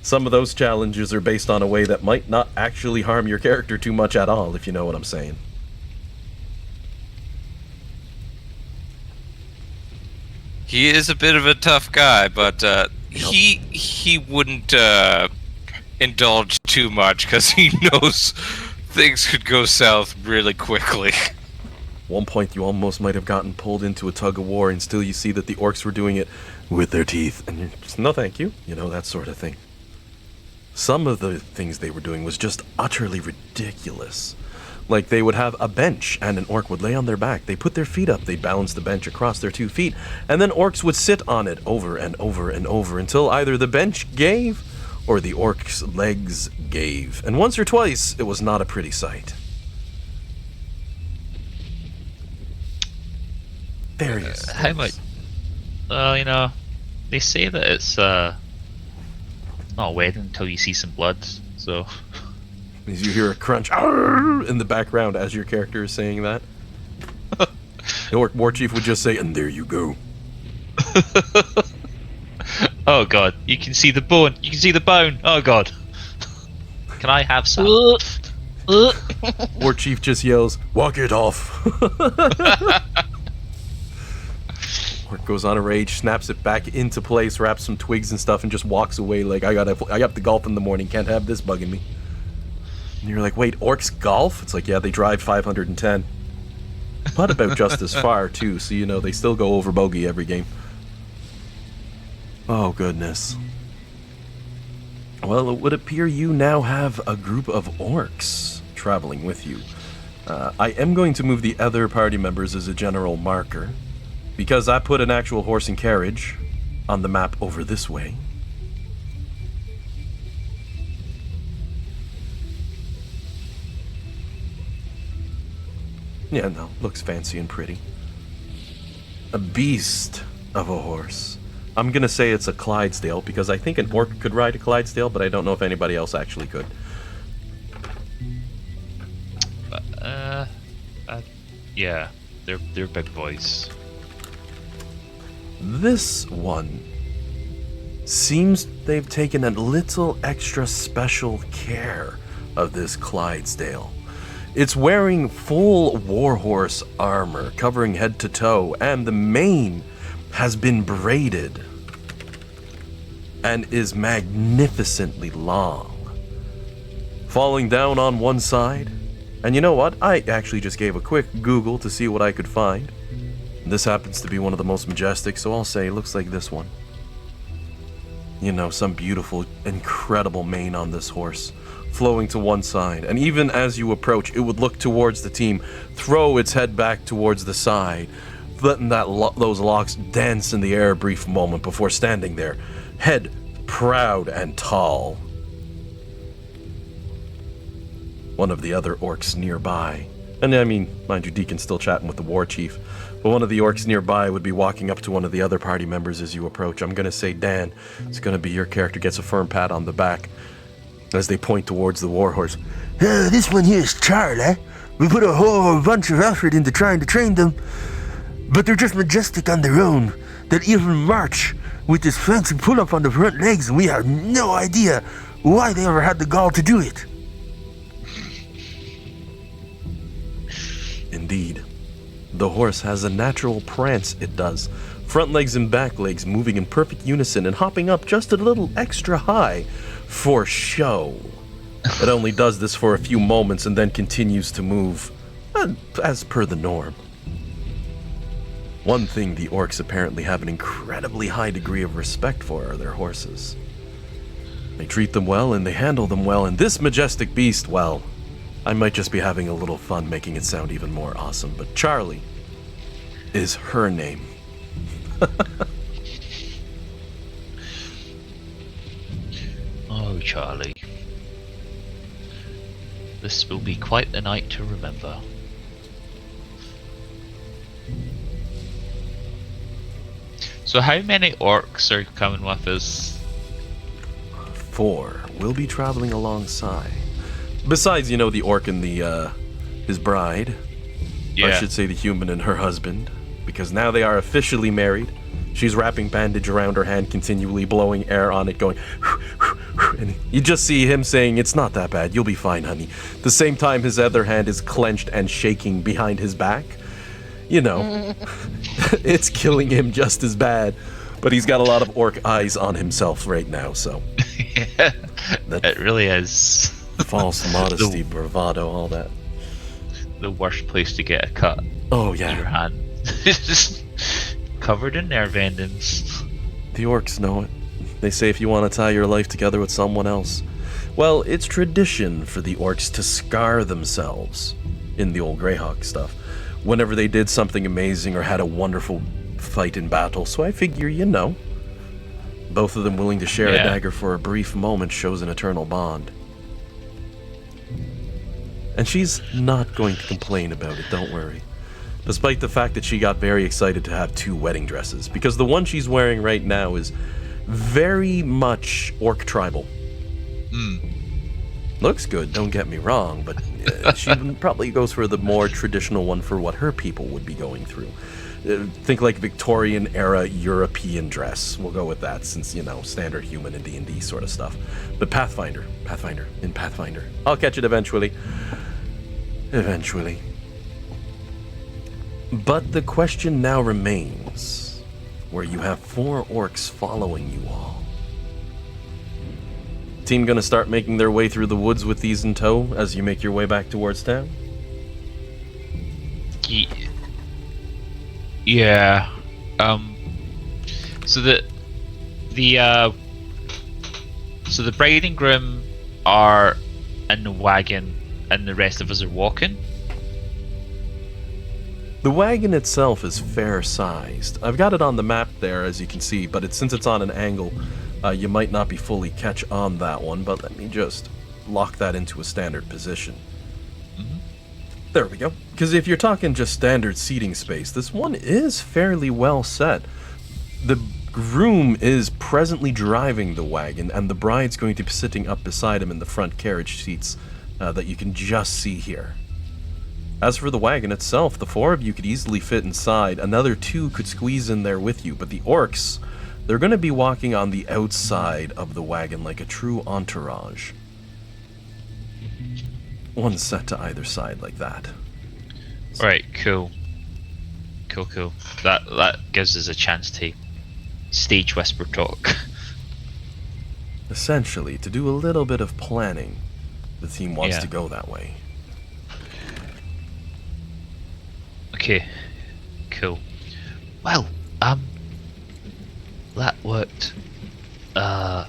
some of those challenges are based on a way that might not actually harm your character too much at all, if you know what I'm saying. He is a bit of a tough guy, but he wouldn't indulge too much because he knows things could go south really quickly. One point you almost might have gotten pulled into a tug of war, and still you see that the orcs were doing it with their teeth, and you're just, no thank you, that sort of thing. Some of the things they were doing was just utterly ridiculous. Like, they would have a bench, and an orc would lay on their back. They put their feet up, they'd balance the bench across their 2 feet, and then orcs would sit on it over and over and over until either the bench gave or the orc's legs gave. And once or twice, it was not a pretty sight. Various How much? Well, they say that it's not a wedding until you see some blood, so... As you hear a crunch in the background as your character is saying that. The orc war chief would just say, and there you go. Oh god, you can see the bone. You can see the bone. Oh god. Can I have some? War chief just yells, walk it off. Orc goes on a rage, snaps it back into place, wraps some twigs and stuff, and just walks away like, I got to golf in the morning, can't have this bugging me. And you're like, wait, orcs golf? It's like, yeah, they drive 510. But about just as far, too, so they still go over bogey every game. Oh, goodness. Well, it would appear you now have a group of orcs traveling with you. I am going to move the other party members as a general marker, because I put an actual horse and carriage on the map over this way. Yeah, no, looks fancy and pretty. A beast of a horse. I'm gonna say it's a Clydesdale because I think an orc could ride a Clydesdale, but I don't know if anybody else actually could. Yeah, they're big boys. This one seems they've taken a little extra special care of this Clydesdale. It's wearing full warhorse armor, covering head to toe, and the mane has been braided and is magnificently long, falling down on one side. And you know what? I actually just gave a quick Google to see what I could find. This happens to be one of the most majestic, so I'll say it looks like this one. You know, some beautiful, incredible mane on this horse, flowing to one side. And even as you approach, it would look towards the team, throw its head back towards the side, letting those locks dance in the air a brief moment before standing there, head proud and tall. One of the other orcs nearby, and I mean, mind you, Deacon's still chatting with the war chief, but one of the orcs nearby would be walking up to one of the other party members as you approach. I'm gonna say, Dan, it's gonna be your character, gets a firm pat on the back as they point towards the warhorse. This one here is Charlie. We put a whole bunch of effort into trying to train them, but they're just majestic on their own. They'll even march with this fancy pull-up on the front legs, and we have no idea why they ever had the gall to do it. Indeed. The horse has a natural prance, it does. Front legs and back legs moving in perfect unison and hopping up just a little extra high for show. It only does this for a few moments and then continues to move as per the norm. One thing the orcs apparently have an incredibly high degree of respect for are their horses. They treat them well and they handle them well, and this majestic beast, well, I might just be having a little fun making it sound even more awesome, but Charlie is her name. Oh, Charlie. This will be quite the night to remember. So how many orcs are coming with us? 4 will be traveling alongside. Besides, you know, the orc and the his bride. Yeah. I should say the human and her husband, because now they are officially married. She's wrapping bandage around her hand, continually blowing air on it, going, and you just see him saying, "It's not that bad, you'll be fine, honey." The same time his other hand is clenched and shaking behind his back. You know, it's killing him just as bad, but he's got a lot of orc eyes on himself right now, so. Yeah, it really is. False modesty, bravado, all that. The worst place to get a cut. Oh, yeah. Your hand. Just covered in nerve endings. The orcs know it. They say if you want to tie your life together with someone else, well, it's tradition for the orcs to scar themselves in the old Greyhawk stuff whenever they did something amazing or had a wonderful fight in battle. So I figure, you know, both of them willing to share a dagger for a brief moment shows an eternal bond. And she's not going to complain about it, don't worry. Despite the fact that she got very excited to have 2 wedding dresses, because the one she's wearing right now is very much orc tribal. Looks good, don't get me wrong, but she probably goes for the more traditional one for what her people would be going through. Think like Victorian era European dress. We'll go with that since, you know, standard human and D&D sort of stuff. But Pathfinder. I'll catch it eventually. Eventually. But the question now remains, where you have 4 orcs following you all. Team gonna start making their way through the woods with these in tow as you make your way back towards town? Yeah. So the bride and groom are in the wagon, and the rest of us are walking. The wagon itself is fair-sized. I've got it on the map there, as you can see, but since it's on an angle, you might not be fully catch on that one, but let me just lock that into a standard position. There we go. Because if you're talking just standard seating space, this one is fairly well set. The groom is presently driving the wagon, and the bride's going to be sitting up beside him in the front carriage seats that you can just see here. As for the wagon itself, the 4 of you could easily fit inside. Another 2 could squeeze in there with you, but the orcs, they're going to be walking on the outside of the wagon like a true entourage. One set to either side like that. Right, cool. Cool. That gives us a chance to stage whisper talk. Essentially, to do a little bit of planning, the team wants Yeah. to go that way. Okay, cool. Well, that worked better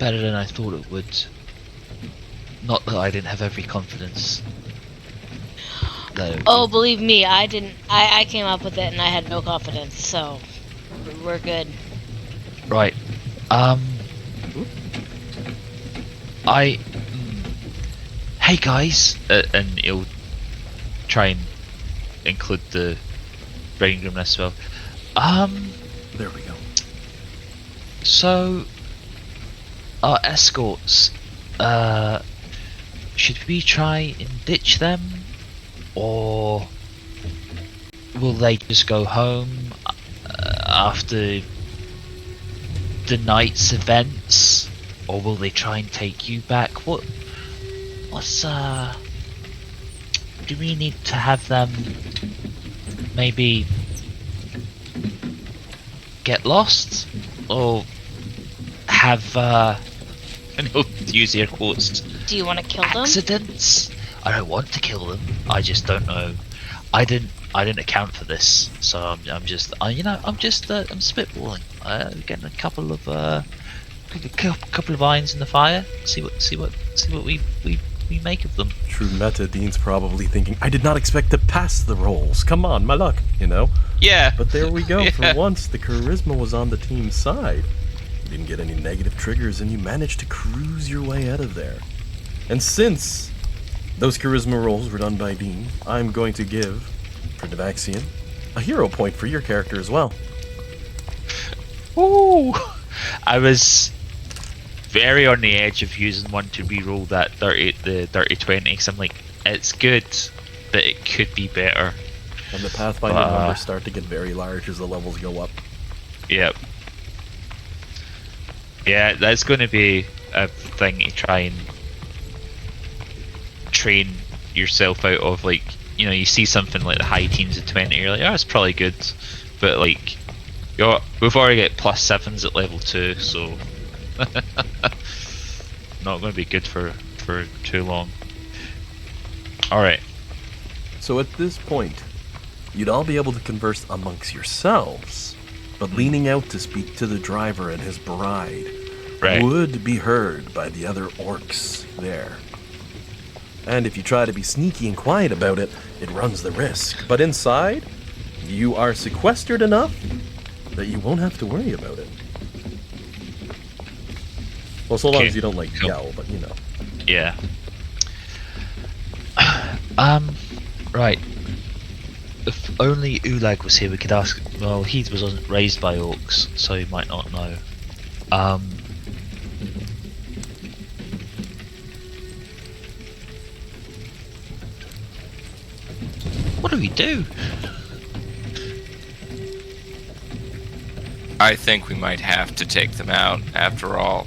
than I thought it would. Not that I didn't have every confidence. Oh, believe me, I didn't. I came up with it and I had no confidence, so we're good. Right. Hey guys, and he'll try and include the brain groom as well. There we go. So our escorts, should we try and ditch them, or will they just go home after the night's events, or will they try and take you back? What's do we need to have them maybe get lost, or have and he'll use air quotes, Do you want to kill them? accidents? I don't want to kill them. I just don't know. I didn't account for this, so I'm just I'm spitballing. Getting a couple of irons in the fire. See what we make of them. True meta, Dean's probably thinking, I did not expect to pass the rolls. Come on, my luck, you know? Yeah. But there we go. Yeah. For once, the charisma was on the team's side. You didn't get any negative triggers, and you managed to cruise your way out of there. And since those charisma rolls were done by Dean, I'm going to give, for Devaxian, a hero point for your character as well. Ooh, I was very on the edge of using one to reroll that the dirty 20, because I'm like, it's good, but it could be better. And the Pathfinder numbers start to get very large as the levels go up. Yep. Yeah, that's going to be a thing to try and train yourself out of. Like, you know, you see something like the high teens of 20, you're like, oh, it's probably good, but like, we've already got +7s at level 2, so not going to be good for too long. Alright. So at this point, you'd all be able to converse amongst yourselves, but leaning out to speak to the driver and his bride would be heard by the other orcs there. And if you try to be sneaky and quiet about it, it runs the risk. But inside, you are sequestered enough that you won't have to worry about it. Well, so long as you don't, like, yell, but you know. Yeah. Right. If only Ulag was here, we could ask. Well, he wasn't raised by orcs, so he might not know. What do we do? I think we might have to take them out after all.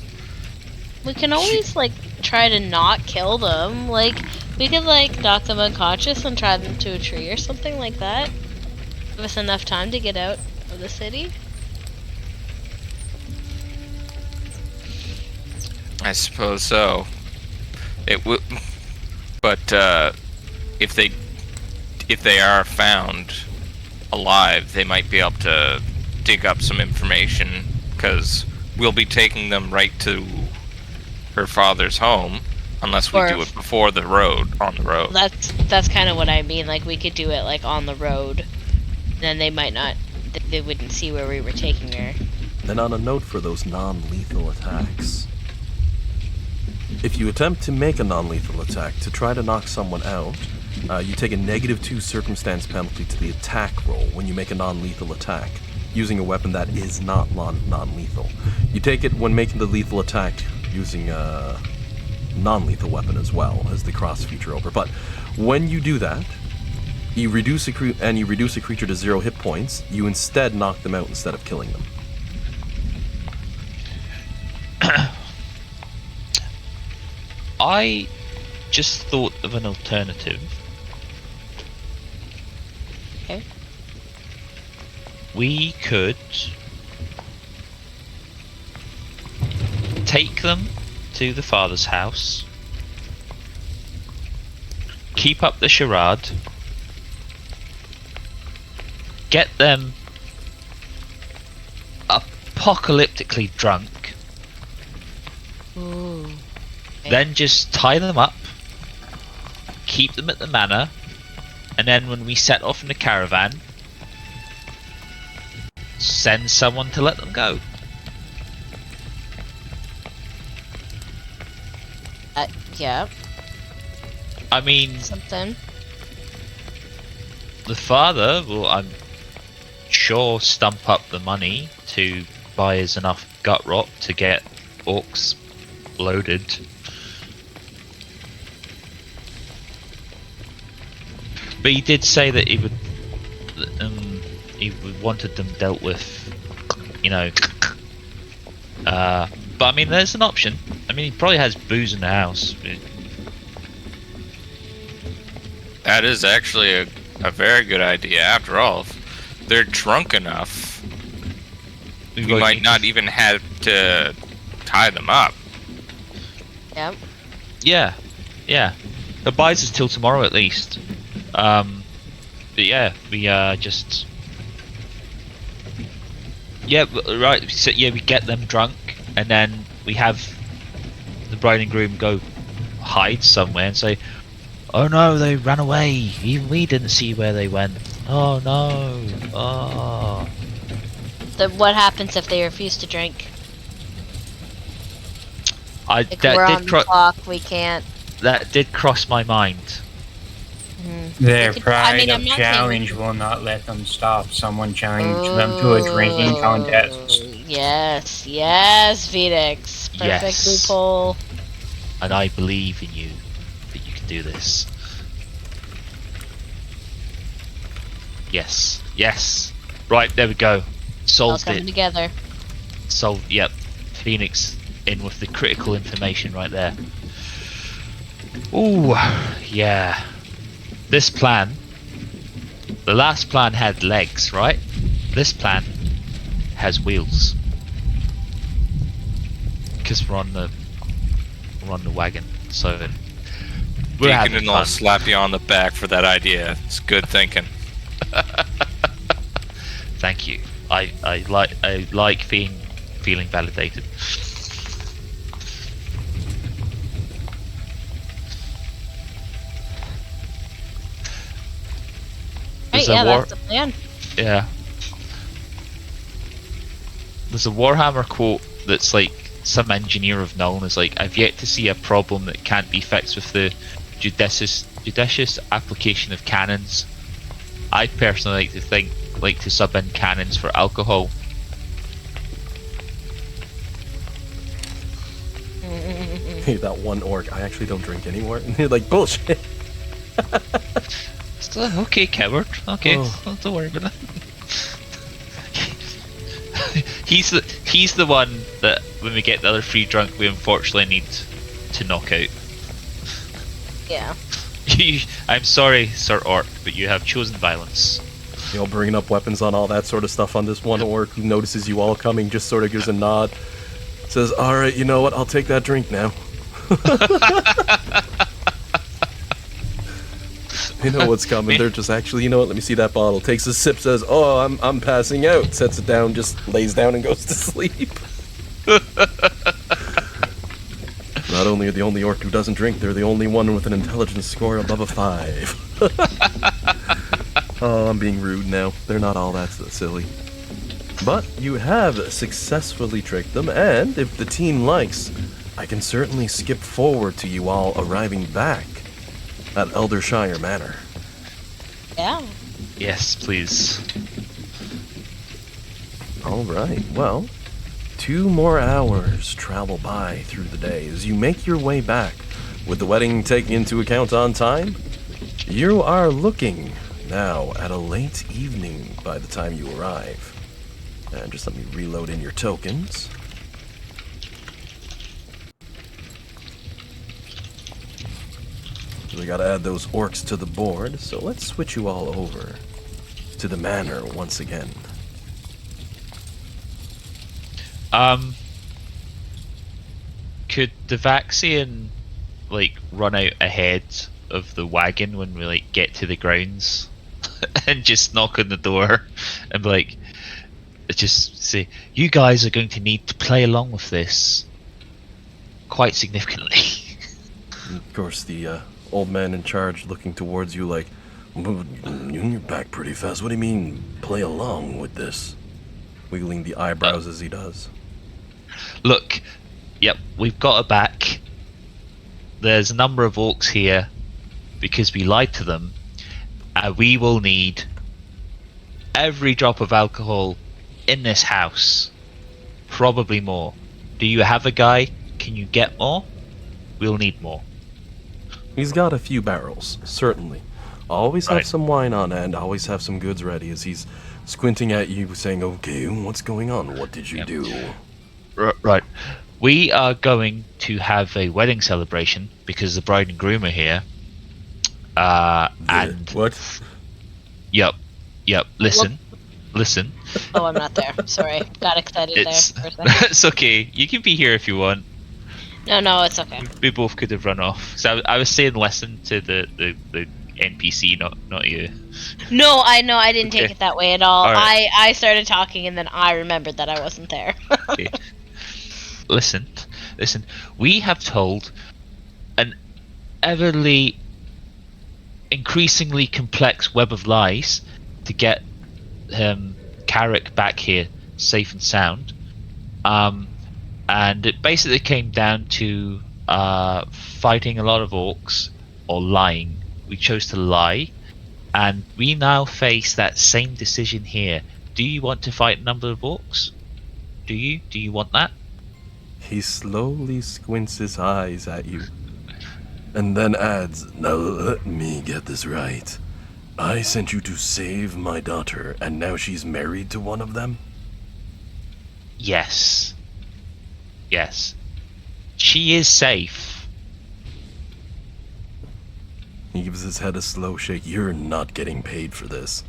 We can always, like, try to not kill them. Like, we could, like, knock them unconscious and tie them to a tree or something like that. Give us enough time to get out of the city. I suppose so. It would, but if they are found alive, they might be able to dig up some information, because we'll be taking them right to her father's home, unless we do it before the road, on the road. That's kind of what I mean. Like, we could do it, like, on the road. Then they might not, they wouldn't see where we were taking her. And on a note for those non-lethal attacks, if you attempt to make a non-lethal attack to try to knock someone out, you take a -2 circumstance penalty to the attack roll when you make a non-lethal attack. using a weapon that is not non-lethal. You take it when making the lethal attack using a non-lethal weapon as well as the cross feature over. But when you do that, you reduce a creature to 0 hit points. You instead knock them out instead of killing them. I just thought of an alternative. Okay. We could take them to the father's house, keep up the charade, get them apocalyptically drunk, Ooh. then just tie them up, keep them at the manor, and then when we set off in the caravan, send someone to let them go. Yeah. I mean, Something. the father will, I'm sure, stump up the money to buy us enough gut rot to get orcs loaded. But he did say that he wanted them dealt with, you know. But I mean, there's an option. I mean, he probably has booze in the house. That is actually a very good idea. After all, if they're drunk enough, you might not even have to tie them up. Yep. Yeah, yeah. It buys us till tomorrow at least. But yeah, we just. Yeah, right. So yeah, we get them drunk, and then we have the bride and groom go hide somewhere and say, "Oh no, they ran away. Even we didn't see where they went. Oh no. Oh." What happens if they refuse to drink? Like That we're did on the clock, we can't. That did cross my mind. Their could- pride I mean, I'm of not saying challenge will not let them stop someone challenge them to a drinking contest. Yes, yes, Phoenix. Perfect Yes. loophole. And I believe in you that you can do this. Yes, yes. Right, there we go. All Solved coming it. together. Solved. Yep. Phoenix in with the critical information right there. Ooh, yeah. This plan. The last plan had legs, right? This plan has wheels. Because we're on the wagon, so we're Deacon having and I'll fun. slap you on the back for that idea. It's good thinking. Thank you. I like feeling validated. Right, There's a yeah, war- that's the plan. Yeah. There's a Warhammer quote that's like some engineer of known is like, I've yet to see a problem that can't be fixed with the judicious application of cannons. I personally like to sub in cannons for alcohol. Hey, that one orc, I actually don't drink anymore. And you're like, bullshit. So, okay, coward. Okay, Oh. don't worry about it. He's the one that when we get the other three drunk, we unfortunately need to knock out. Yeah. I'm sorry, Sir Orc, but you have chosen violence. You know, bringing up weapons on all that sort of stuff on this one orc who notices you all coming, just sort of gives a nod. Says, alright, you know what, I'll take that drink now. They know what's coming, they're just actually, you know what, let me see that bottle. Takes a sip, says, oh, I'm passing out. Sets it down, just lays down and goes to sleep. Not only are the only orc who doesn't drink, they're the only one with an intelligence score above a 5. Oh, I'm being rude now. They're not all that silly. But you have successfully tricked them, and if the team likes, I can certainly skip forward to you all arriving back at Eldershire Manor. Yeah. Yes, please. All right, well, 2 more hours travel by through the day as you make your way back. With the wedding taken into account on time, you are looking now at a late evening by the time you arrive. And just let me reload in your tokens. We gotta add those orcs to the board, so let's switch you all over to the manor once again. Could the Vaxian run out ahead of the wagon when we get to the grounds and just knock on the door and just say, you guys are going to need to play along with this quite significantly. Of course, the old man in charge looking towards you like, you're back pretty fast. What do you mean, play along with this? Wiggling the eyebrows as he does. Look, yep, we've got her back. There's a number of orcs here because we lied to them. We will need every drop of alcohol in this house. Probably more. Do you have a guy? Can you get more? We'll need more. He's got a few barrels, certainly. Always have some wine on hand, always have some goods ready as he's squinting at you saying, okay, what's going on? What did you do? Right. We are going to have a wedding celebration because the bride and groom are here. And what? Yep. Listen. Oh, I'm not there. Sorry. Got excited there for a second. It's okay. You can be here if you want. No, it's okay. We both could have run off. So I was saying listen to the NPC, not you. No, I know. I didn't take Okay. it that way at all. Alright. I started talking and then I remembered that I wasn't there. Okay. Listen. We have told an increasingly complex web of lies to get Carrick back here safe and sound. And it basically came down to fighting a lot of orcs or lying. We chose to lie, and we now face that same decision here. Do you want to fight a number of orcs? Do you want that? He slowly squints his eyes at you, and then adds, now let me get this right. I sent you to save my daughter, and now she's married to one of them? Yes. She is safe. He gives his head a slow shake. You're not getting paid for this.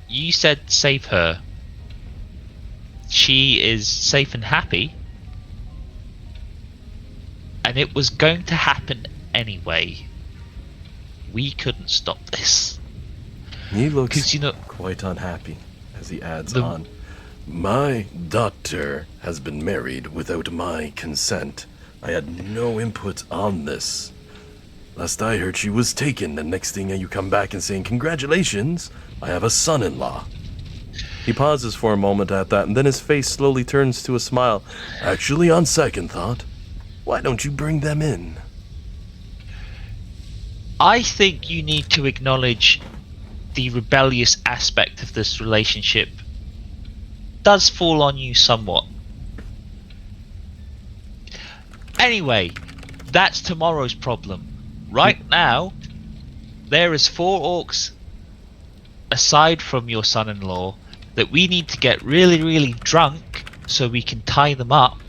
You said save her. She is safe and happy. And it was going to happen anyway. We couldn't stop this. He looks 'Cause, quite unhappy as he adds on. My daughter has been married without my consent. I had no input on this. Last I heard, she was taken, and next thing you come back and saying, congratulations, I have a son-in-law. He pauses for a moment at that, and then his face slowly turns to a smile. Actually, on second thought, why don't you bring them in? I think you need to acknowledge the rebellious aspect of this relationship does fall on you somewhat. Anyway, that's tomorrow's problem. Right now, there is 4 orcs aside from your son-in-law that we need to get really, really drunk so we can tie them up,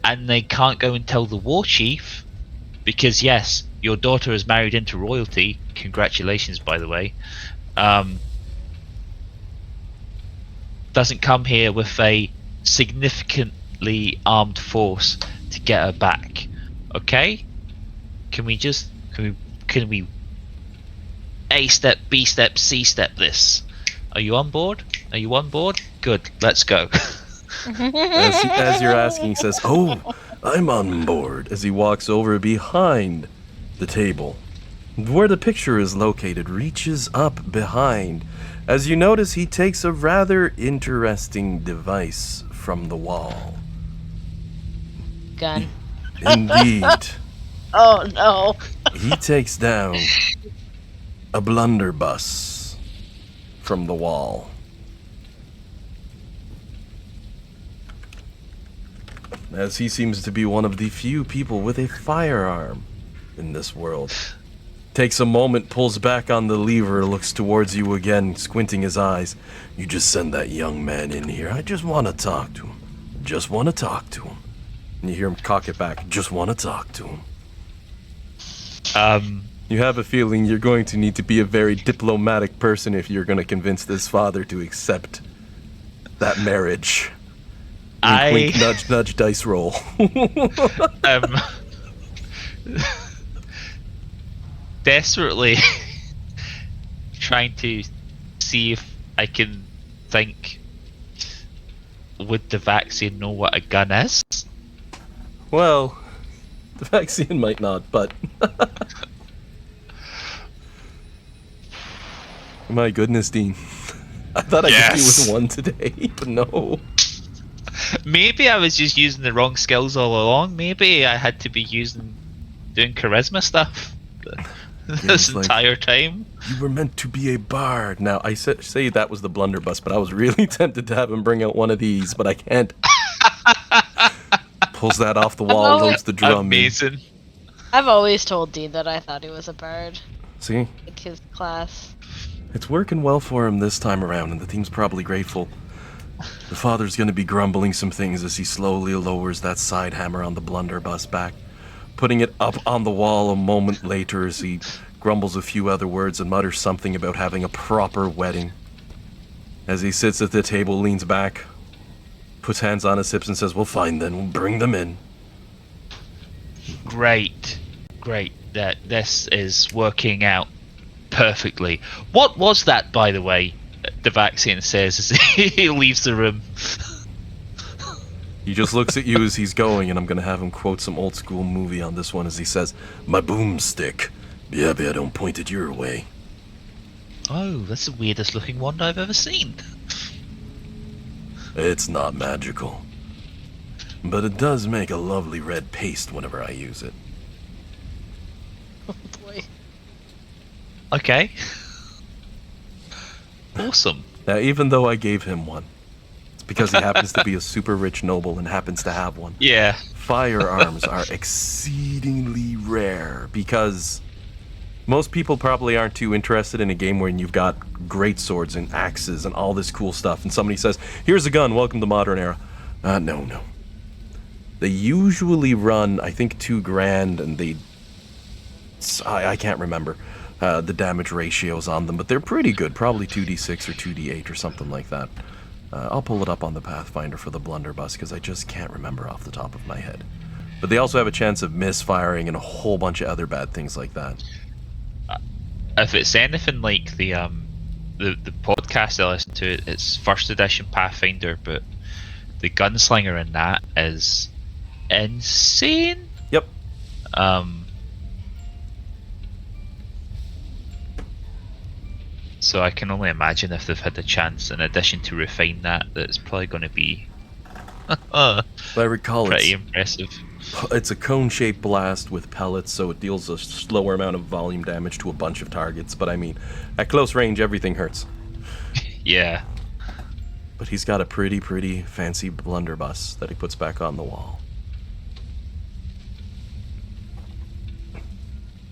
and they can't go and tell the war chief because yes, your daughter is married into royalty. Congratulations, by the way. Doesn't come here with a significantly armed force to get her back. Okay? Can we A step, B step, C step this? Are you on board? Good, let's go. As you're asking, he says, oh, I'm on board, as he walks over behind the table. Where the picture is located, reaches up behind. As you notice, he takes a rather interesting device from the wall. Gun. Indeed. Oh no. He takes down a blunderbuss from the wall. as he seems to be one of the few people with a firearm in this world. Takes a moment, pulls back on the lever, looks towards you again, squinting his eyes. You just send that young man in here. I just want to talk to him. Just want to talk to him. And you hear him cock it back. Just want to talk to him. You have a feeling you're going to need to be a very diplomatic person if you're going to convince this father to accept that marriage. Wink, wink, nudge, nudge, dice roll. Desperately trying to see if I can think, would the vaccine know what a gun is? Well, the vaccine might not, but... My goodness, Dean. I thought I could do with one today, but no. Maybe I was just using the wrong skills all along. Maybe I had to be doing charisma stuff this entire time. You were meant to be a bard. Now, I say that was the blunderbuss, but I was really tempted to have him bring out one of these, but I can't. Pulls that off the wall, loads the drum. Amazing. I've always told Dean that I thought he was a bard. See? Like his class. It's working well for him this time around, and the team's probably grateful. The father's going to be grumbling some things as he slowly lowers that side hammer on the blunderbuss back, putting it up on the wall a moment later as he grumbles a few other words and mutters something about having a proper wedding. As he sits at the table, leans back, puts hands on his hips and says, "Well, fine then, we'll bring them in." Great. That this is working out perfectly. What was that, by the way? The vaccine says as he leaves the room. He just looks at you as he's going, and I'm going to have him quote some old school movie on this one as he says, "My boomstick. Yeah, but I don't point it your way." Oh, that's the weirdest looking wand I've ever seen. It's not magical, but it does make a lovely red paste whenever I use it. Oh boy. Okay. Awesome. Now, even though I gave him one, it's because he happens to be a super rich noble and happens to have one. Yeah. Firearms are exceedingly rare because most people probably aren't too interested in a game where you've got great swords and axes and all this cool stuff, and somebody says, "Here's a gun, welcome to modern era." No. They usually run, I think, $2,000, and I can't remember the damage ratios on them, but they're pretty good, probably 2d6 or 2d8 or something like that. I'll pull it up on the Pathfinder for the blunderbuss because I just can't remember off the top of my head. But they also have a chance of misfiring and a whole bunch of other bad things like that. If it's anything like the podcast I listen to, it's first edition Pathfinder, but the gunslinger in that is insane. Yep. So I can only imagine if they've had the chance, in addition to refine that it's probably going to be I recall pretty impressive. It's a cone-shaped blast with pellets, so it deals a slower amount of volume damage to a bunch of targets. But I mean, at close range, everything hurts. Yeah. But he's got a pretty fancy blunderbuss that he puts back on the wall.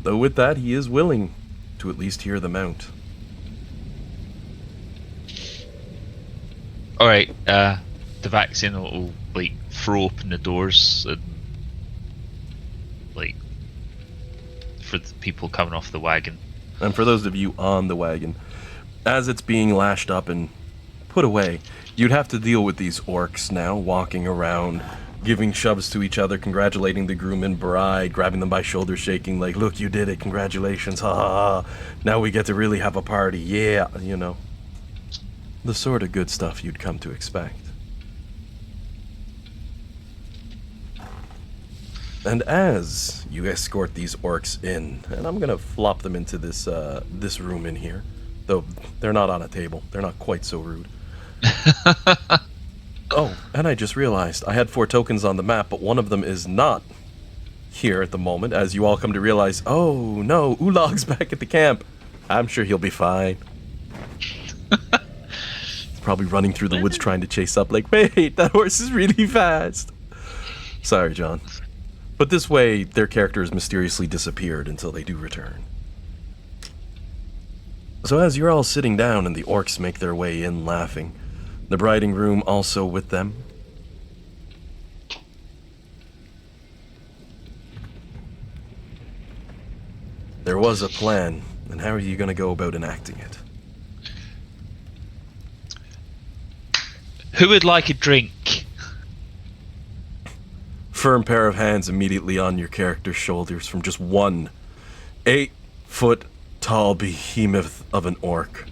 Though with that, he is willing to at least hear the mount. Alright, the vaccine will like throw open the doors and like for the people coming off the wagon. And for those of you on the wagon, as it's being lashed up and put away, you'd have to deal with these orcs now, walking around, giving shoves to each other, congratulating the groom and bride, grabbing them by shoulders, shaking like, "Look, you did it, congratulations, ha ha ha. Now we get to really have a party, yeah," you know. The sort of good stuff you'd come to expect. And as you escort these orcs in, and I'm gonna flop them into this this room in here, though they're not on a table. They're not quite so rude. Oh, and I just realized I had 4 tokens on the map, but one of them is not here at the moment, as you all come to realize, oh no, Ulog's back at the camp. I'm sure he'll be fine. He's probably running through the woods trying to chase up like, wait, that horse is really fast. Sorry, John. But this way, their characters mysteriously disappeared until they do return. So as you're all sitting down and the orcs make their way in laughing, the briding room also with them, there was a plan, and how are you going to go about enacting it? Who would like a drink? Firm pair of hands immediately on your character's shoulders from just one 8-foot-tall behemoth of an orc.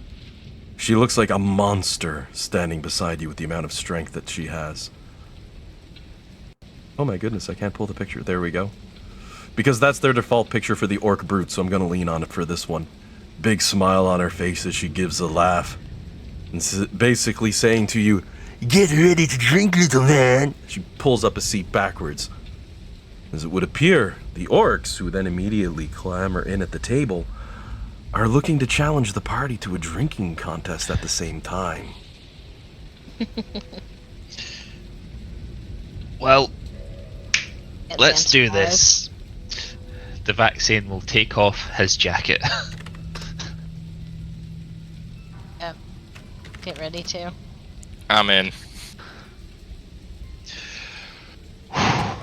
She looks like a monster standing beside you with the amount of strength that she has. Oh my goodness, I can't pull the picture. There we go. Because that's their default picture for the orc brute, so I'm going to lean on it for this one. Big smile on her face as she gives a laugh. And basically saying to you, Get ready to drink, little man. she pulls up a seat backwards. As it would appear, the orcs, who then immediately clamber in at the table, are looking to challenge the party to a drinking contest at the same time. Well, Get let's do vampires. this. The vaccine will take off his jacket. Yep. Get ready to. I'm in.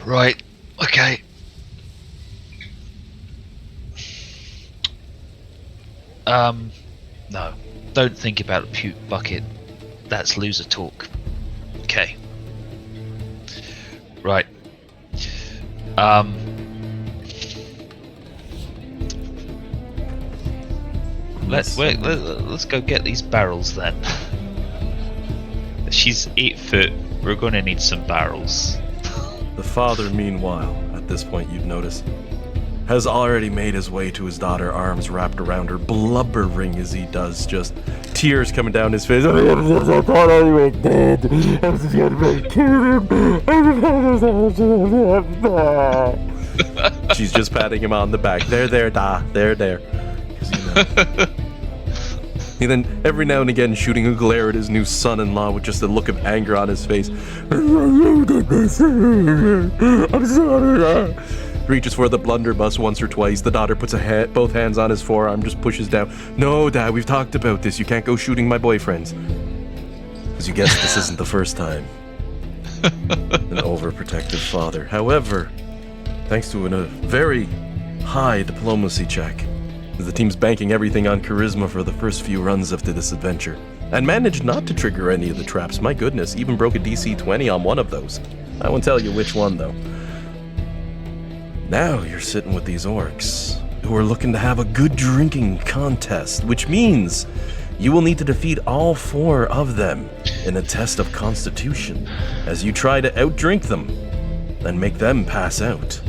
Right, okay. No. Don't think about a puke bucket. That's loser talk. Okay. Right. Let's go get these barrels then. She's 8 foot. We're gonna need some barrels. The father, meanwhile, at this point you'd notice, has already made his way to his daughter, arms wrapped around her, blubbering as he does, just tears coming down his face. I thought I was dead. I was going to kill him. She's just patting him on the back. There, da. There. 'Cause, you know. And then every now and again shooting a glare at his new son-in-law with just a look of anger on his face. You did this. I'm sorry. Reaches for the blunderbuss once or twice. The daughter puts both hands on his forearm, just pushes down. No, Dad, we've talked about this. You can't go shooting my boyfriends. As you guess, this isn't the first time. An overprotective father. However, thanks to a very high diplomacy check, as the team's banking everything on charisma for the first few runs of this adventure, and managed not to trigger any of the traps. My goodness, even broke a DC 20 on one of those. I won't tell you which one, though. Now you're sitting with these orcs, who are looking to have a good drinking contest, which means you will need to defeat all 4 of them in a test of constitution, as you try to outdrink them and make them pass out.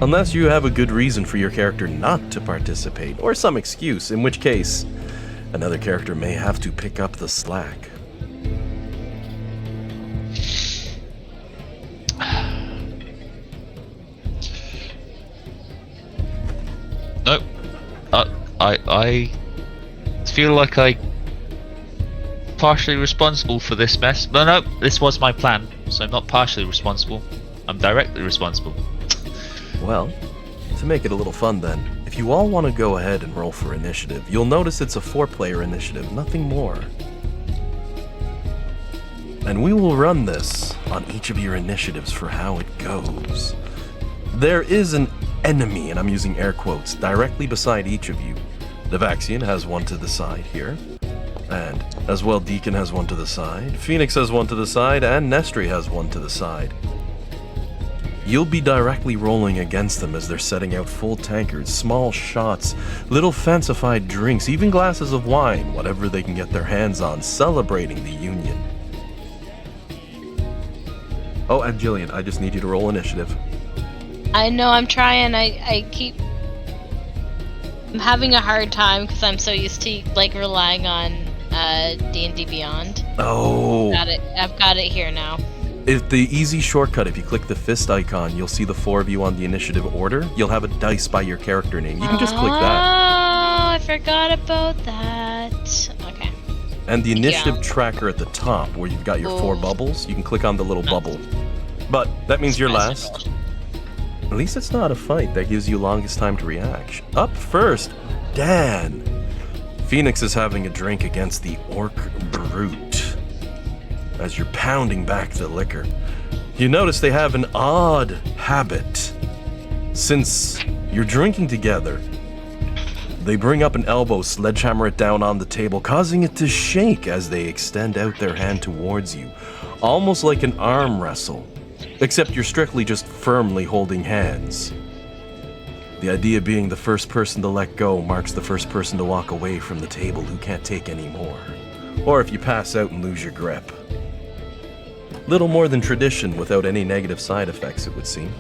Unless you have a good reason for your character not to participate, or some excuse, in which case, another character may have to pick up the slack. Nope. I feel like I partially responsible for this mess. No, this was my plan, so I'm not partially responsible. I'm directly responsible. Well, to make it a little fun then, if you all want to go ahead and roll for initiative, you'll notice it's a 4-player initiative, nothing more. And we will run this on each of your initiatives for how it goes. There is an enemy, and I'm using air quotes, directly beside each of you. The Vaxian has one to the side here, and as well Deacon has one to the side, Phoenix has one to the side, and Nestri has one to the side. You'll be directly rolling against them as they're setting out full tankards, small shots, little fancified drinks, even glasses of wine, whatever they can get their hands on, celebrating the union. Oh, and Jillian, I just need you to roll initiative. I know I'm trying. I'm having a hard time because I'm so used to like relying on D&D Beyond. Oh. I've got it here now. If the easy shortcut, if you click the fist icon, you'll see the 4 of you on the initiative order. You'll have a dice by your character name. You can just click that. Oh, I forgot about that. Okay. And the initiative tracker at the top, where you've got your 4 bubbles, you can click on the little bubble. But that means you're Surprising. last. At least it's not a fight that gives you longest time to react. Up first, Dan. Phoenix is having a drink against the Orc Brute. As you're pounding back the liquor, you notice they have an odd habit. Since you're drinking together, they bring up an elbow, sledgehammer it down on the table, causing it to shake as they extend out their hand towards you, almost like an arm wrestle, except you're strictly just firmly holding hands. The idea being the first person to let go marks the first person to walk away from the table who can't take any more, or if you pass out and lose your grip. Little more than tradition without any negative side effects, it would seem.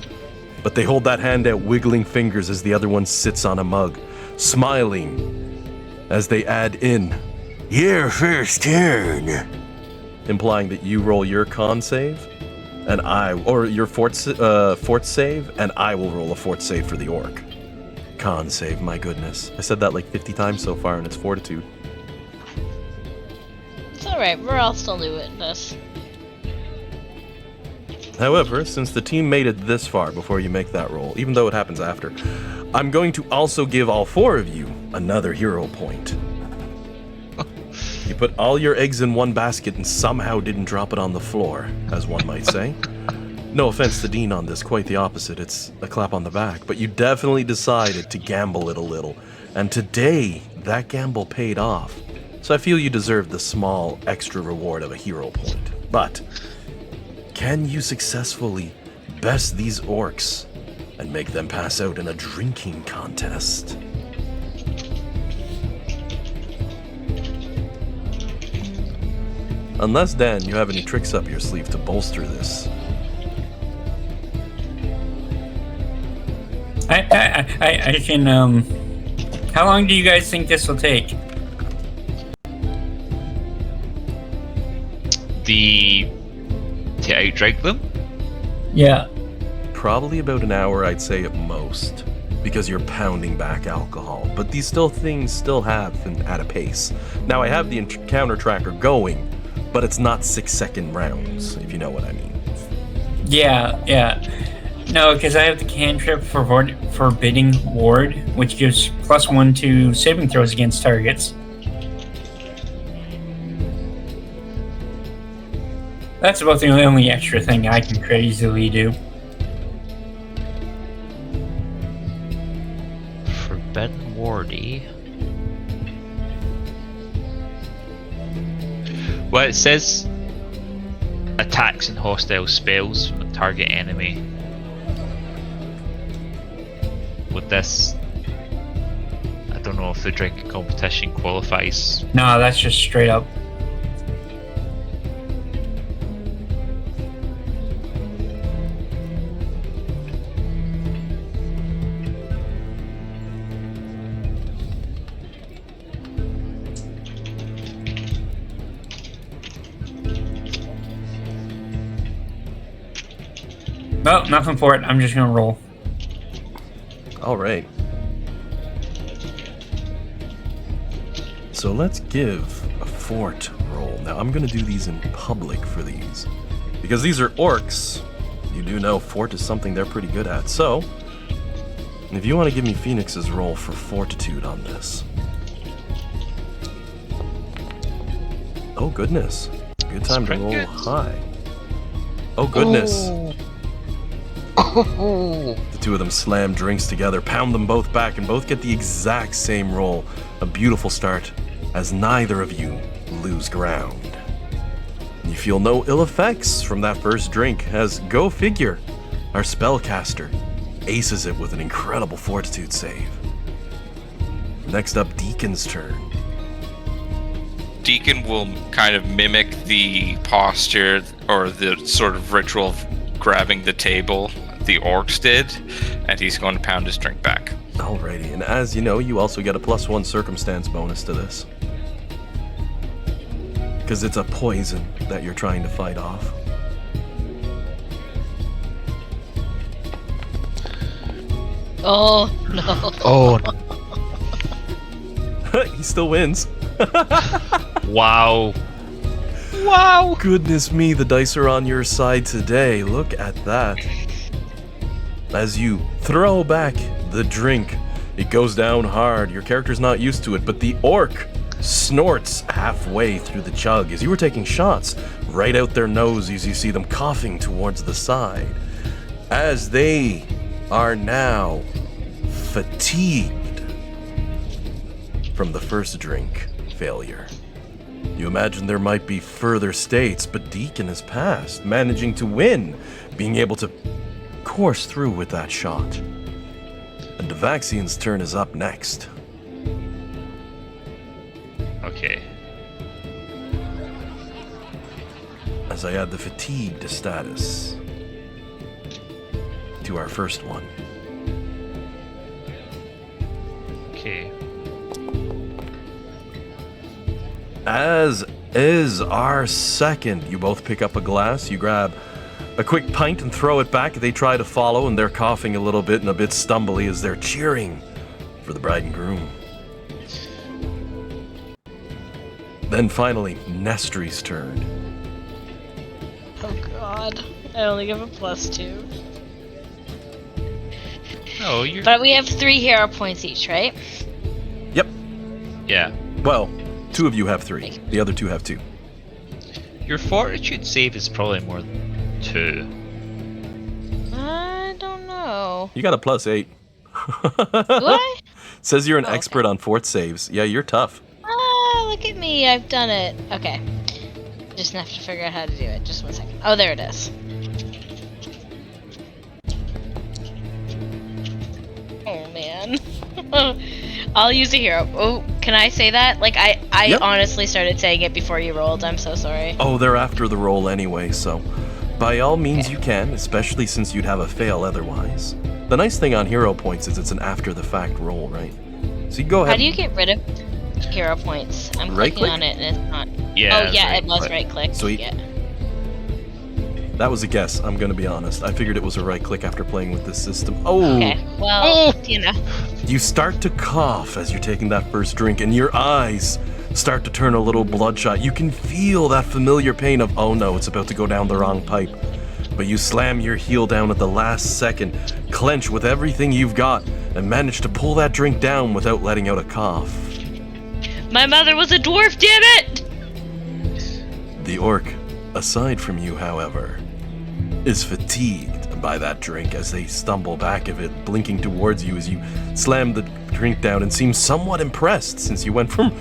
But they hold that hand out, wiggling fingers as the other one sits on a mug, smiling as they add in, Your first turn. implying that you roll your con save, and or your fort save, and I will roll a fort save for the orc. Con save, my goodness. I said that like 50 times so far, and it's fortitude. It's alright, we're all still new at this. However, since the team made it this far before you make that roll, even though it happens after, I'm going to also give all 4 of you another hero point. You put all your eggs in one basket and somehow didn't drop it on the floor, as one might say. No offense to Dean on this, quite the opposite, it's a clap on the back, but you definitely decided to gamble it a little, and today, that gamble paid off. So I feel you deserve the small extra reward of a hero point. But can you successfully best these orcs and make them pass out in a drinking contest? Unless, Dan, you have any tricks up your sleeve to bolster this. I can, how long do you guys think this will take? To outdrink them? Yeah. Probably about an hour, I'd say at most, because you're pounding back alcohol. But these things still happen at a pace. Now, I have the encounter tracker going, but it's not 6-second rounds, if you know what I mean. Yeah. No, because I have the cantrip for Forbidding Ward, which gives +1 to saving throws against targets. That's about the only extra thing I can crazily do. Forbidden Wardy. Well, it says attacks and hostile spells from a target enemy. With this, I don't know if the drinking competition qualifies. No, that's just straight up. No, nothing for it. I'm just gonna roll. All right. So let's give a fort roll. Now, I'm going to do these in public for these. Because these are orcs. You do know fort is something they're pretty good at. So, if you want to give me Phoenix's roll for fortitude on this. Oh, goodness. Good time to pretty roll good. high. Oh, goodness. The two of them slam drinks together, pound them both back, and both get the exact same roll. A beautiful start, as neither of you lose ground. You feel no ill effects from that first drink, as, go figure, our spellcaster aces it with an incredible fortitude save. Next up, Deacon's turn. Deacon will kind of mimic the posture or the sort of ritual of grabbing the table the orcs did, and he's going to pound his drink back. Alrighty, and as you know, you also get a +1 circumstance bonus to this. Because it's a poison that you're trying to fight off. Oh, no. Oh, He still wins. wow. Wow! Goodness me, the dice are on your side today. Look at that. As you throw back the drink, it goes down hard. Your character's not used to it, but the orc snorts halfway through the chug as you were taking shots right out their nose as you see them coughing towards the side. As they are now fatigued from the first drink failure. You imagine there might be further states, but Deacon has passed, managing to win, being able to course through with that shot. And Devaxian's turn is up next. Okay. As I add the fatigued status to our first one. Okay. As is our second, you both pick up a glass, you grab a quick pint and throw it back. They try to follow, and they're coughing a little bit and a bit stumbly as they're cheering for the bride and groom. Then finally, Nestri's turn. Oh god. I only give a +2. No, you're. But we have 3 hero points each, right? Yep. Yeah. Well, 2 of you have 3. The other 2 have 2. Your fortitude save is probably more than 2. I don't know. You got a +8. Do I? Says you're an Oh, okay. expert on fort saves. Yeah, you're tough. Ah, look at me. I've done it. Okay. Just have to figure out how to do it. Just 1 second. Oh, there it is. Oh, man. I'll use a hero. Oh, can I say that? Like, I Yep. honestly started saying it before you rolled. I'm so sorry. Oh, they're after the roll anyway, so by all means Okay. you can, especially since you'd have a fail otherwise. The nice thing on hero points is it's an after-the-fact roll, right? So you go ahead. How do you get rid of hero points? I'm Right clicking click? on it and it's not. Yeah. Oh, yeah, right, it was but- right click. Sweet. Yeah. That was a guess, I'm gonna be honest. I figured it was a right click after playing with this system. Oh! Okay. Well, you know. You start to cough as you're taking that first drink, and your eyes start to turn a little bloodshot. You can feel that familiar pain of, oh no, it's about to go down the wrong pipe. But you slam your heel down at the last second, clench with everything you've got, and manage to pull that drink down without letting out a cough. My mother was a dwarf, damn it! The orc, aside from you, however, is fatigued by that drink as they stumble back of it, blinking towards you as you slam the drink down and seem somewhat impressed since you went from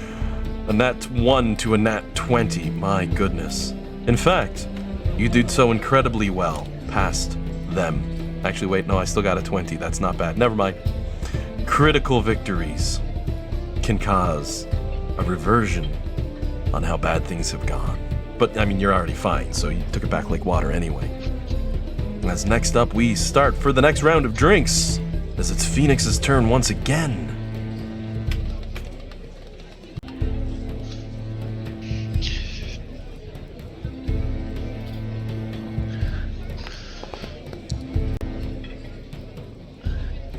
a nat 1 to a nat 20. My goodness. In fact, you did so incredibly well past them. Actually, wait, no, I still got a 20. That's not bad. Never mind. Critical victories can cause a reversion on how bad things have gone. But, I mean, you're already fine, so you took it back like water anyway. As next up, we start for the next round of drinks, as it's Phoenix's turn once again.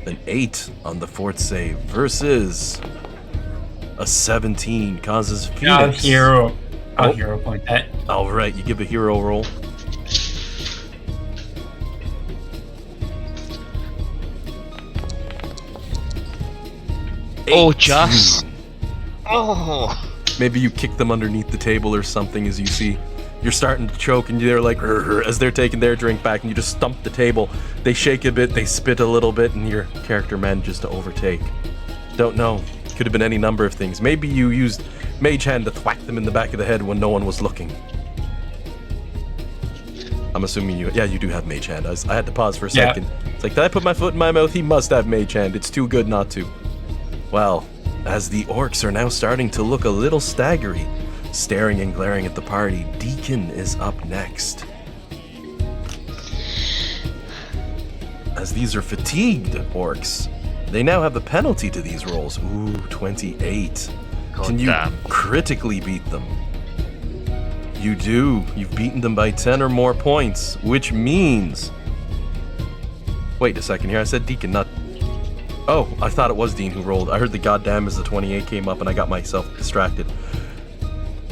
An 8 on the fort save versus a 17 causes I'll Phoenix. hero. I'll Oh. hero point that. All right, you give a hero roll. Oh, 18. just. Oh. Maybe you kick them underneath the table or something as you see you're starting to choke and they're like, "Rrr," as they're taking their drink back, and you just stump the table. They shake a bit, they spit a little bit, and your character manages to overtake. Don't know. Could have been any number of things. Maybe you used Mage Hand to thwack them in the back of the head when no one was looking. I'm assuming you do have Mage Hand. I had to pause for a Yeah. second. It's like, did I put my foot in my mouth? He must have Mage Hand. It's too good not to. Well, as the orcs are now starting to look a little staggery, staring and glaring at the party, Deacon is up next. As these are fatigued orcs, they now have a penalty to these rolls. Ooh, 28. Can you Goddamn. critically beat them? You do. You've beaten them by 10 or more points, which means... Wait a second here, I said Deacon, not... Oh, I thought it was Dean who rolled. I heard the goddamn as the 28 came up and I got myself distracted.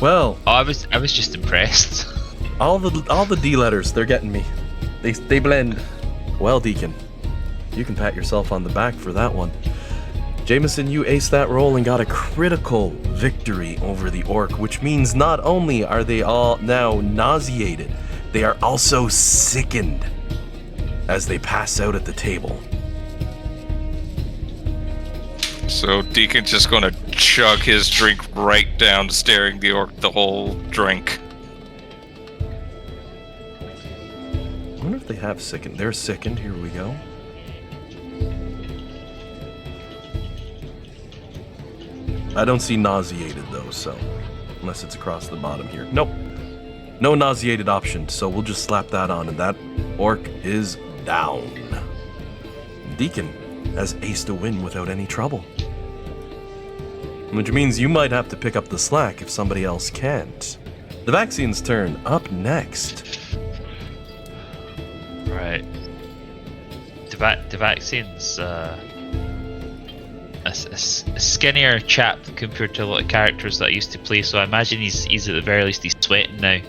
Well, Oh, I was just impressed. all the D letters, they're getting me. They blend. Well, Deacon, you can pat yourself on the back for that one. Jameson, you aced that roll and got a critical victory over the orc, which means not only are they all now nauseated, they are also sickened as they pass out at the table. So Deacon's just gonna chug his drink right down, staring the orc the whole drink. I wonder if they have sickened. They're sickened. Here we go. I don't see nauseated though, so unless it's across the bottom here. Nope. No nauseated option, so we'll just slap that on, and that orc is down. Deacon has aced a win without any trouble. Which means you might have to pick up the slack if somebody else can't. The vaccine's turn up next. Right. The vaccine's a skinnier chap compared to a lot of characters that I used to play, so I imagine he's at the very least he's sweating now.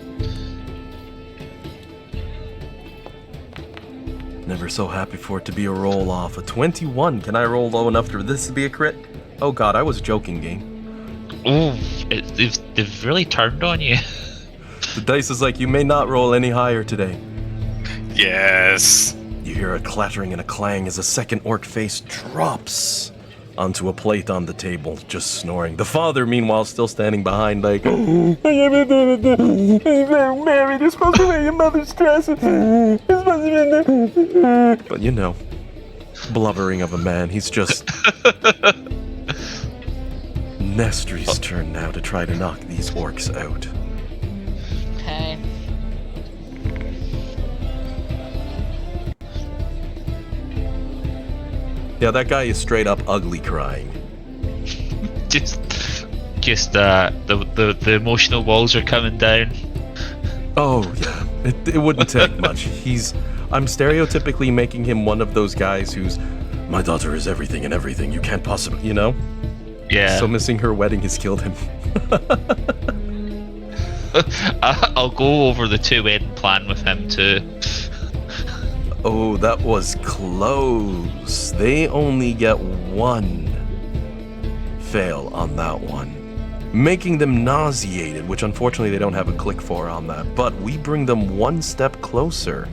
Never so happy for it to be a roll off. A 21. Can I roll low enough for this to be a crit? Oh god, I was joking, game. Oh, they've really turned on you. The dice is like, you may not roll any higher today. Yes. You hear a clattering and a clang as a second orc face drops onto a plate on the table, just snoring. The father, meanwhile, still standing behind, like, I'm married, you're supposed to wear your mother's dress. But you know, blubbering of a man, he's just... Nestri's turn now to try to knock these orcs out. Okay. Yeah, that guy is straight up ugly crying. just the emotional walls are coming down. Oh yeah, it wouldn't take much. I'm stereotypically making him one of those guys who's, my daughter is everything and everything, you can't possibly, you know? Yeah. So missing her wedding has killed him. I'll go over the 2 wedding plan with him too. Oh, that was close. They only get 1 fail on that one, making them nauseated, which unfortunately they don't have a click for on that, but we bring them 1 step closer.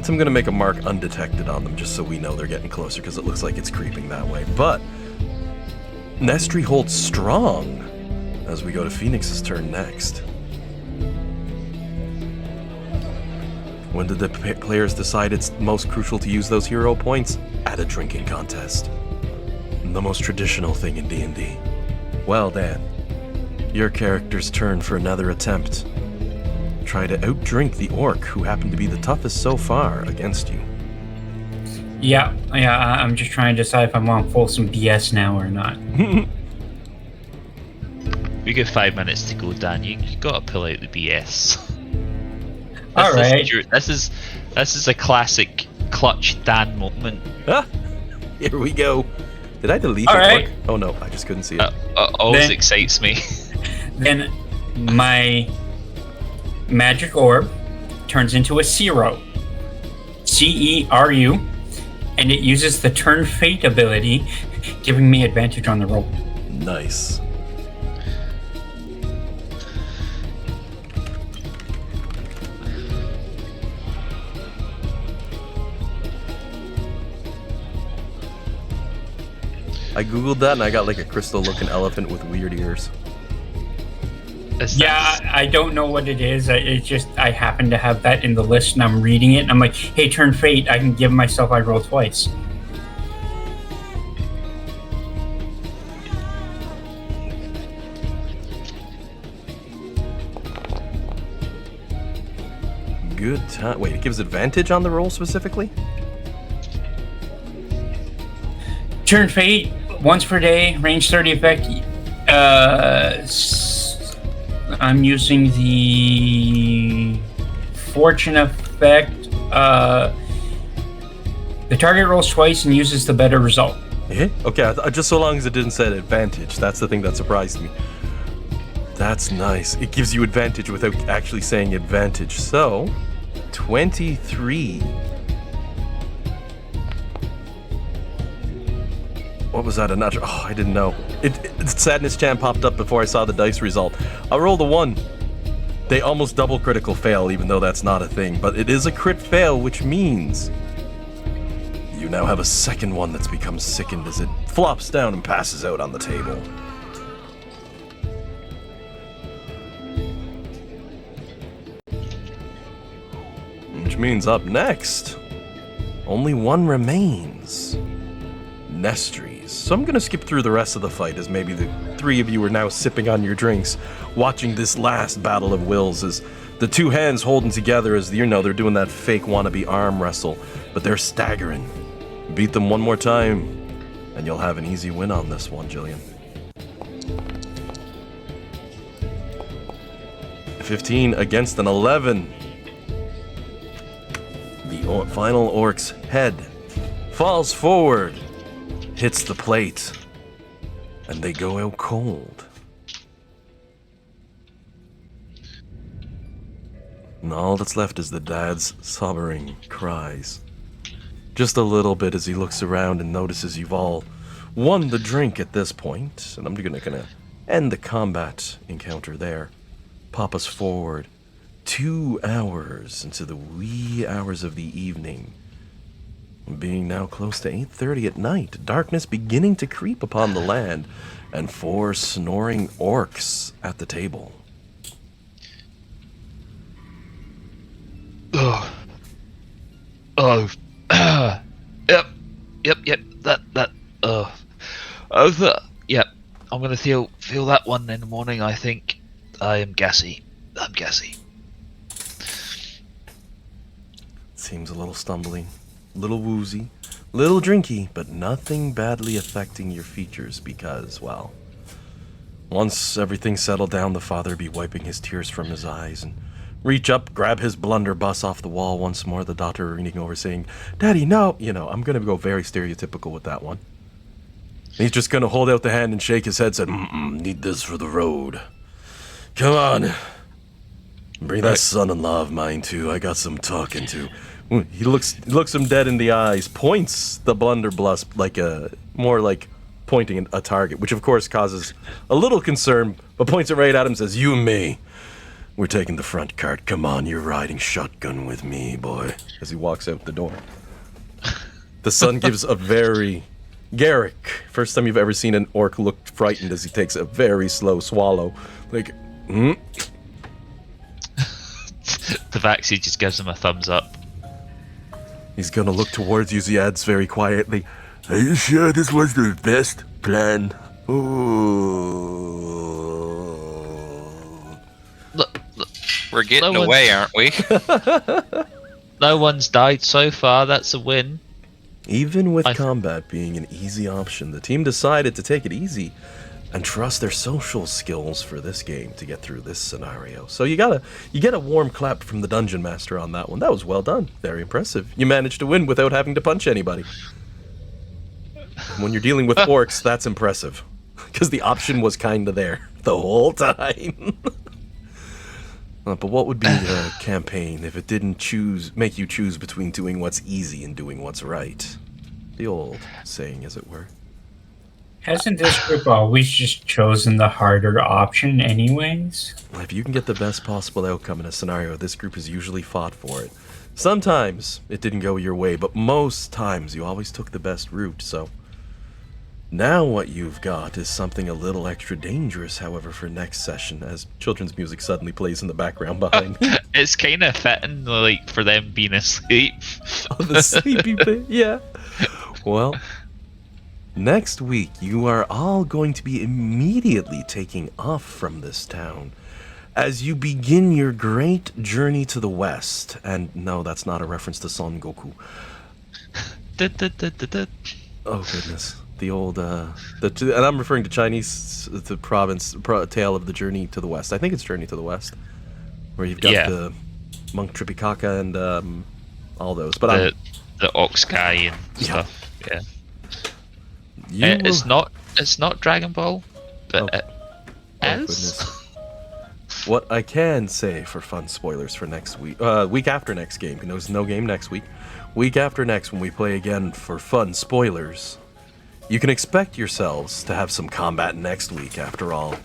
So I'm going to make a mark undetected on them just so we know they're getting closer, because it looks like it's creeping that way. But Nestri holds strong as we go to Phoenix's turn next. When did the players decide it's most crucial to use those hero points? At a drinking contest. The most traditional thing in D&D. Well, Dan, your character's turn for another attempt. Try to outdrink the orc, who happened to be the toughest so far against you. Yeah, I'm just trying to decide if I want to pull some BS now or not. We got 5 minutes to go, Dan. You gotta pull out the BS. Alright. This is a classic clutch Dan moment. Ah, here we go. Did I delete All it? right. Oh no, I just couldn't see it. Always Then- excites me. Then my magic orb turns into a Ceru. CERU, and it uses the Turn Fate ability, giving me advantage on the roll. Nice. I googled that and I got like a crystal-looking elephant with weird ears. Yeah, I don't know what it is. It's just I happen to have that in the list, and I'm reading it, and I'm like, hey, Turn Fate, I can give myself I roll twice. Good time. Wait, it gives advantage on the roll specifically? Turn Fate, once per day, range 30 effect. I'm using the Fortune effect. The target rolls twice and uses the better result. Yeah? Okay, just so long as it didn't say advantage. That's the thing that surprised me. That's nice. It gives you advantage without actually saying advantage. So, 23. What was that? A natural? Oh, I didn't know. Sadness Chan popped up before I saw the dice result. I rolled a 1. They almost double critical fail, even though that's not a thing. But it is a crit fail, which means you now have a second one that's become sickened as it flops down and passes out on the table. Which means up next, only one remains. Nestries. So I'm gonna skip through the rest of the fight, as maybe the three of you are now sipping on your drinks, watching this last battle of wills as the two hands holding together as, you know, they're doing that fake wannabe arm wrestle, but they're staggering. Beat them one more time, and you'll have an easy win on this one, Jillian. 15 against an 11. The final orc's head falls forward, hits the plate, and they go out cold. And all that's left is the dad's sobbing cries. Just a little bit as he looks around and notices you've all won the drink at this point. And I'm gonna end the combat encounter there. Pop us forward 2 hours into the wee hours of the evening. Being now close to 8:30 at night, darkness beginning to creep upon the land, and 4 snoring orcs at the table. Oh. Yep. Yep. I'm gonna feel that one in the morning. I think I am gassy. I'm gassy. Seems a little stumbling, little woozy, little drinky, but nothing badly affecting your features because, well, once everything settled down, the father be wiping his tears from his eyes and reach up, grab his blunderbuss off the wall once more, the daughter leaning over saying, "Daddy, no!" You know, I'm going to go very stereotypical with that one. He's just going to hold out the hand and shake his head, said, "Need this for the road. Come on. Bring that son-in-law of mine, too. I got some talking to." He looks him dead in the eyes, points the blunderbuss more like pointing a target, which of course causes a little concern, but points it right at him, says, "You and me. We're taking the front cart. Come on, you're riding shotgun with me, boy," as he walks out the door. The son gives a very... Garrick, first time you've ever seen an orc look frightened as he takes a very slow swallow. Like, The Vaxie just gives him a thumbs up. He's gonna look towards you as he adds very quietly, Are you sure this was the best plan? Look, We're getting No one- away, aren't we? no one's died so far. That's a win. even with combat being an easy option, the team decided to take it easy and trust their social skills for this game to get through this scenario. So you get a warm clap from the dungeon master on that one. That was well done. Very impressive. You managed to win without having to punch anybody. When you're dealing with orcs, that's impressive. Because the option was kind of there the whole time. But what would be a campaign if it didn't make you choose between doing what's easy and doing what's right? The old saying, as it were. Hasn't this group always just chosen the harder option anyways? Well, if you can get the best possible outcome in a scenario, this group has usually fought for it. Sometimes it didn't go your way, but most times you always took the best route, so... Now what you've got is something a little extra dangerous, however, for next session, as children's music suddenly plays in the background behind me. It's kind of fitting, like, for them being asleep. Oh, the sleepy bit, yeah. Well, next week you are all going to be immediately taking off from this town as you begin your great journey to the west. And no, that's not a reference to Son Goku. Oh, goodness. The old, and I'm referring to Chinese, the tale of the journey to the west. I think it's Journey to the West, where you've got the monk Tripitaka and all those. But the ox guy and stuff. Yeah. You will- It's not Dragon Ball, but Oh. it Oh, is. goodness. What I can say for fun spoilers for next week, week after next game, there's no game next week. Week after next, when we play again for fun spoilers, you can expect yourselves to have some combat next week. After all,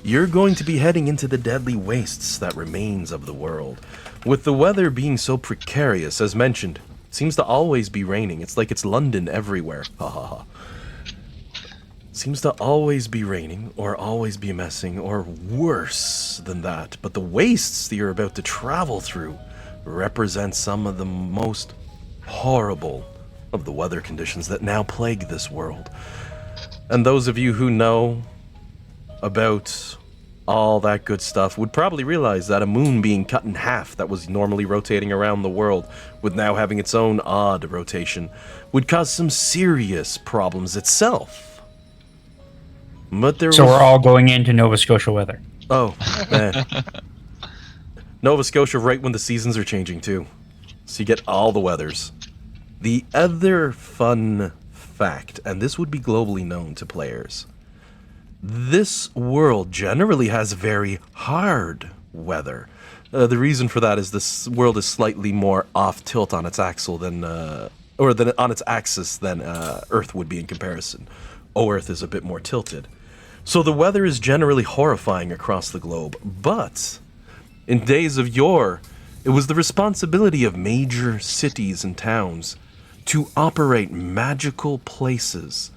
you're going to be heading into the deadly wastes that remains of the world. With the weather being so precarious, as mentioned, it seems to always be raining. It's like it's London everywhere. Ha ha ha. Seems to always be raining, or always be messing, or worse than that. But the wastes that you're about to travel through represent some of the most horrible of the weather conditions that now plague this world. And those of you who know about all that good stuff would probably realize that a moon being cut in half that was normally rotating around the world, with now having its own odd rotation, would cause some serious problems itself. But there So was... we're all going into Nova Scotia weather. Oh, man. Nova Scotia right when the seasons are changing, too. So you get all the weathers. The other fun fact, and this would be globally known to players, this world generally has very hard weather. The reason for that is this world is slightly more off tilt on its axle than on its axis than Earth would be in comparison. Earth is a bit more tilted. So the weather is generally horrifying across the globe. But in days of yore, it was the responsibility of major cities and towns to operate magical places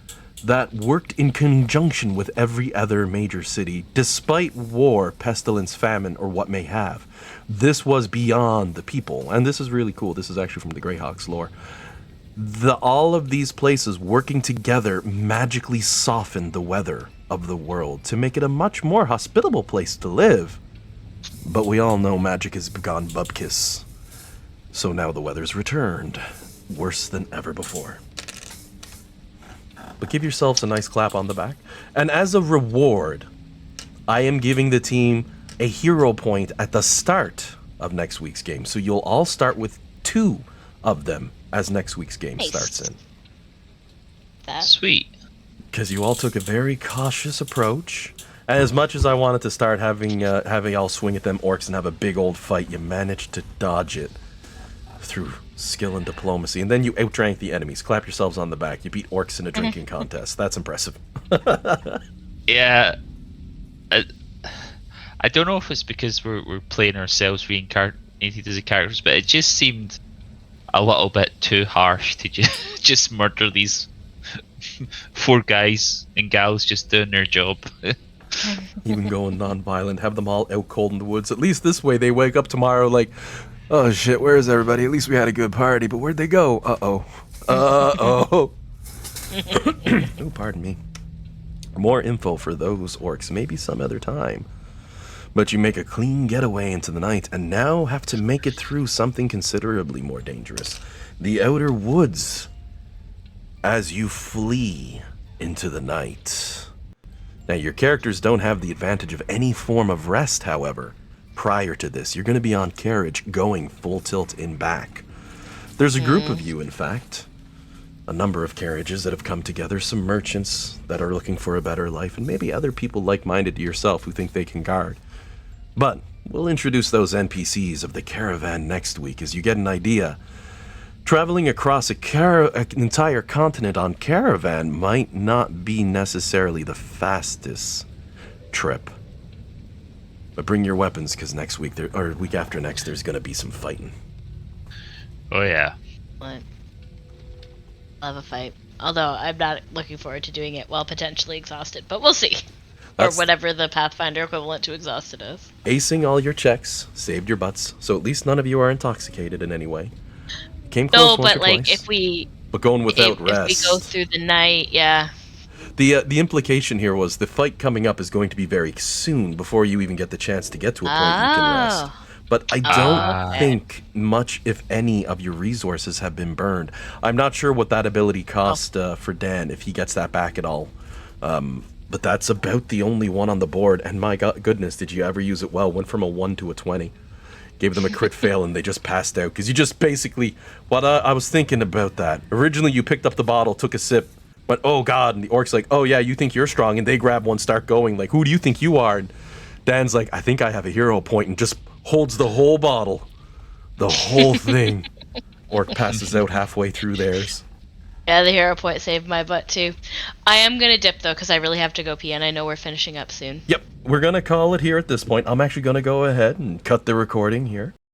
that worked in conjunction with every other major city, despite war, pestilence, famine, or what may have. This was beyond the people, and this is really cool. This is actually from the Greyhawks lore. All of these places working together magically softened the weather of the world to make it a much more hospitable place to live. But we all know magic has gone bubkiss. So now the weather's returned, worse than ever before. But give yourselves a nice clap on the back. And as a reward, I am giving the team a hero point at the start of next week's game. So you'll all start with 2 of them as next week's game Nice. starts in. That. Sweet. Because you all took a very cautious approach. And as much as I wanted to start having y'all swing at them orcs and have a big old fight, you managed to dodge it through skill and diplomacy. And then you outrank the enemies. Clap yourselves on the back. You beat orcs in a drinking contest. That's impressive. Yeah. I don't know if it's because we're playing ourselves reincarnated as a characters, but it just seemed a little bit too harsh to just murder these 4 guys and gals just doing their job. Even going non-violent, have them all out cold in the woods. At least this way they wake up tomorrow like, oh shit, where is everybody? At least we had a good party, but where'd they go? Uh-oh. Uh-oh. Oh, pardon me. More info for those orcs, maybe some other time. But you make a clean getaway into the night, and now have to make it through something considerably more dangerous. The outer woods, as you flee into the night. Now, your characters don't have the advantage of any form of rest, however. Prior to this, you're going to be on carriage going full tilt in back. There's a group of you, in fact. A number of carriages that have come together, some merchants that are looking for a better life, and maybe other people like-minded to yourself who think they can guard. But we'll introduce those NPCs of the caravan next week as you get an idea. Traveling across an entire continent on caravan might not be necessarily the fastest trip. But bring your weapons, because next week, or week after next, there's going to be some fighting. Oh yeah. What? I'll have a fight. Although I'm not looking forward to doing it while potentially exhausted, but we'll see. That's- Or whatever the Pathfinder equivalent to exhausted is. Acing all your checks saved your butts, so at least none of you are intoxicated in any way. Came No, close once but or like twice, if we but going without if rest. we go through the night, yeah. The implication here was the fight coming up is going to be very soon before you even get the chance to get to a point you can rest. Oh. But I don't think much, if any, of your resources have been burned. I'm not sure what that ability cost for Dan, if he gets that back at all. But that's about the only one on the board. And my goodness, did you ever use it well? Went from a 1 to a 20. Gave them a crit fail and they just passed out. Because you just basically... I was thinking about that. Originally, you picked up the bottle, took a sip, But oh god, and the orc's like, oh yeah, you think you're strong, and they grab one, start going, like, who do you think you are? And Dan's like, I think I have a hero point, and just holds the whole bottle. The whole thing. Orc passes out halfway through theirs. Yeah, the hero point saved my butt too. I am gonna dip though, because I really have to go pee, and I know we're finishing up soon. Yep, we're gonna call it here at this point. I'm actually gonna go ahead and cut the recording here.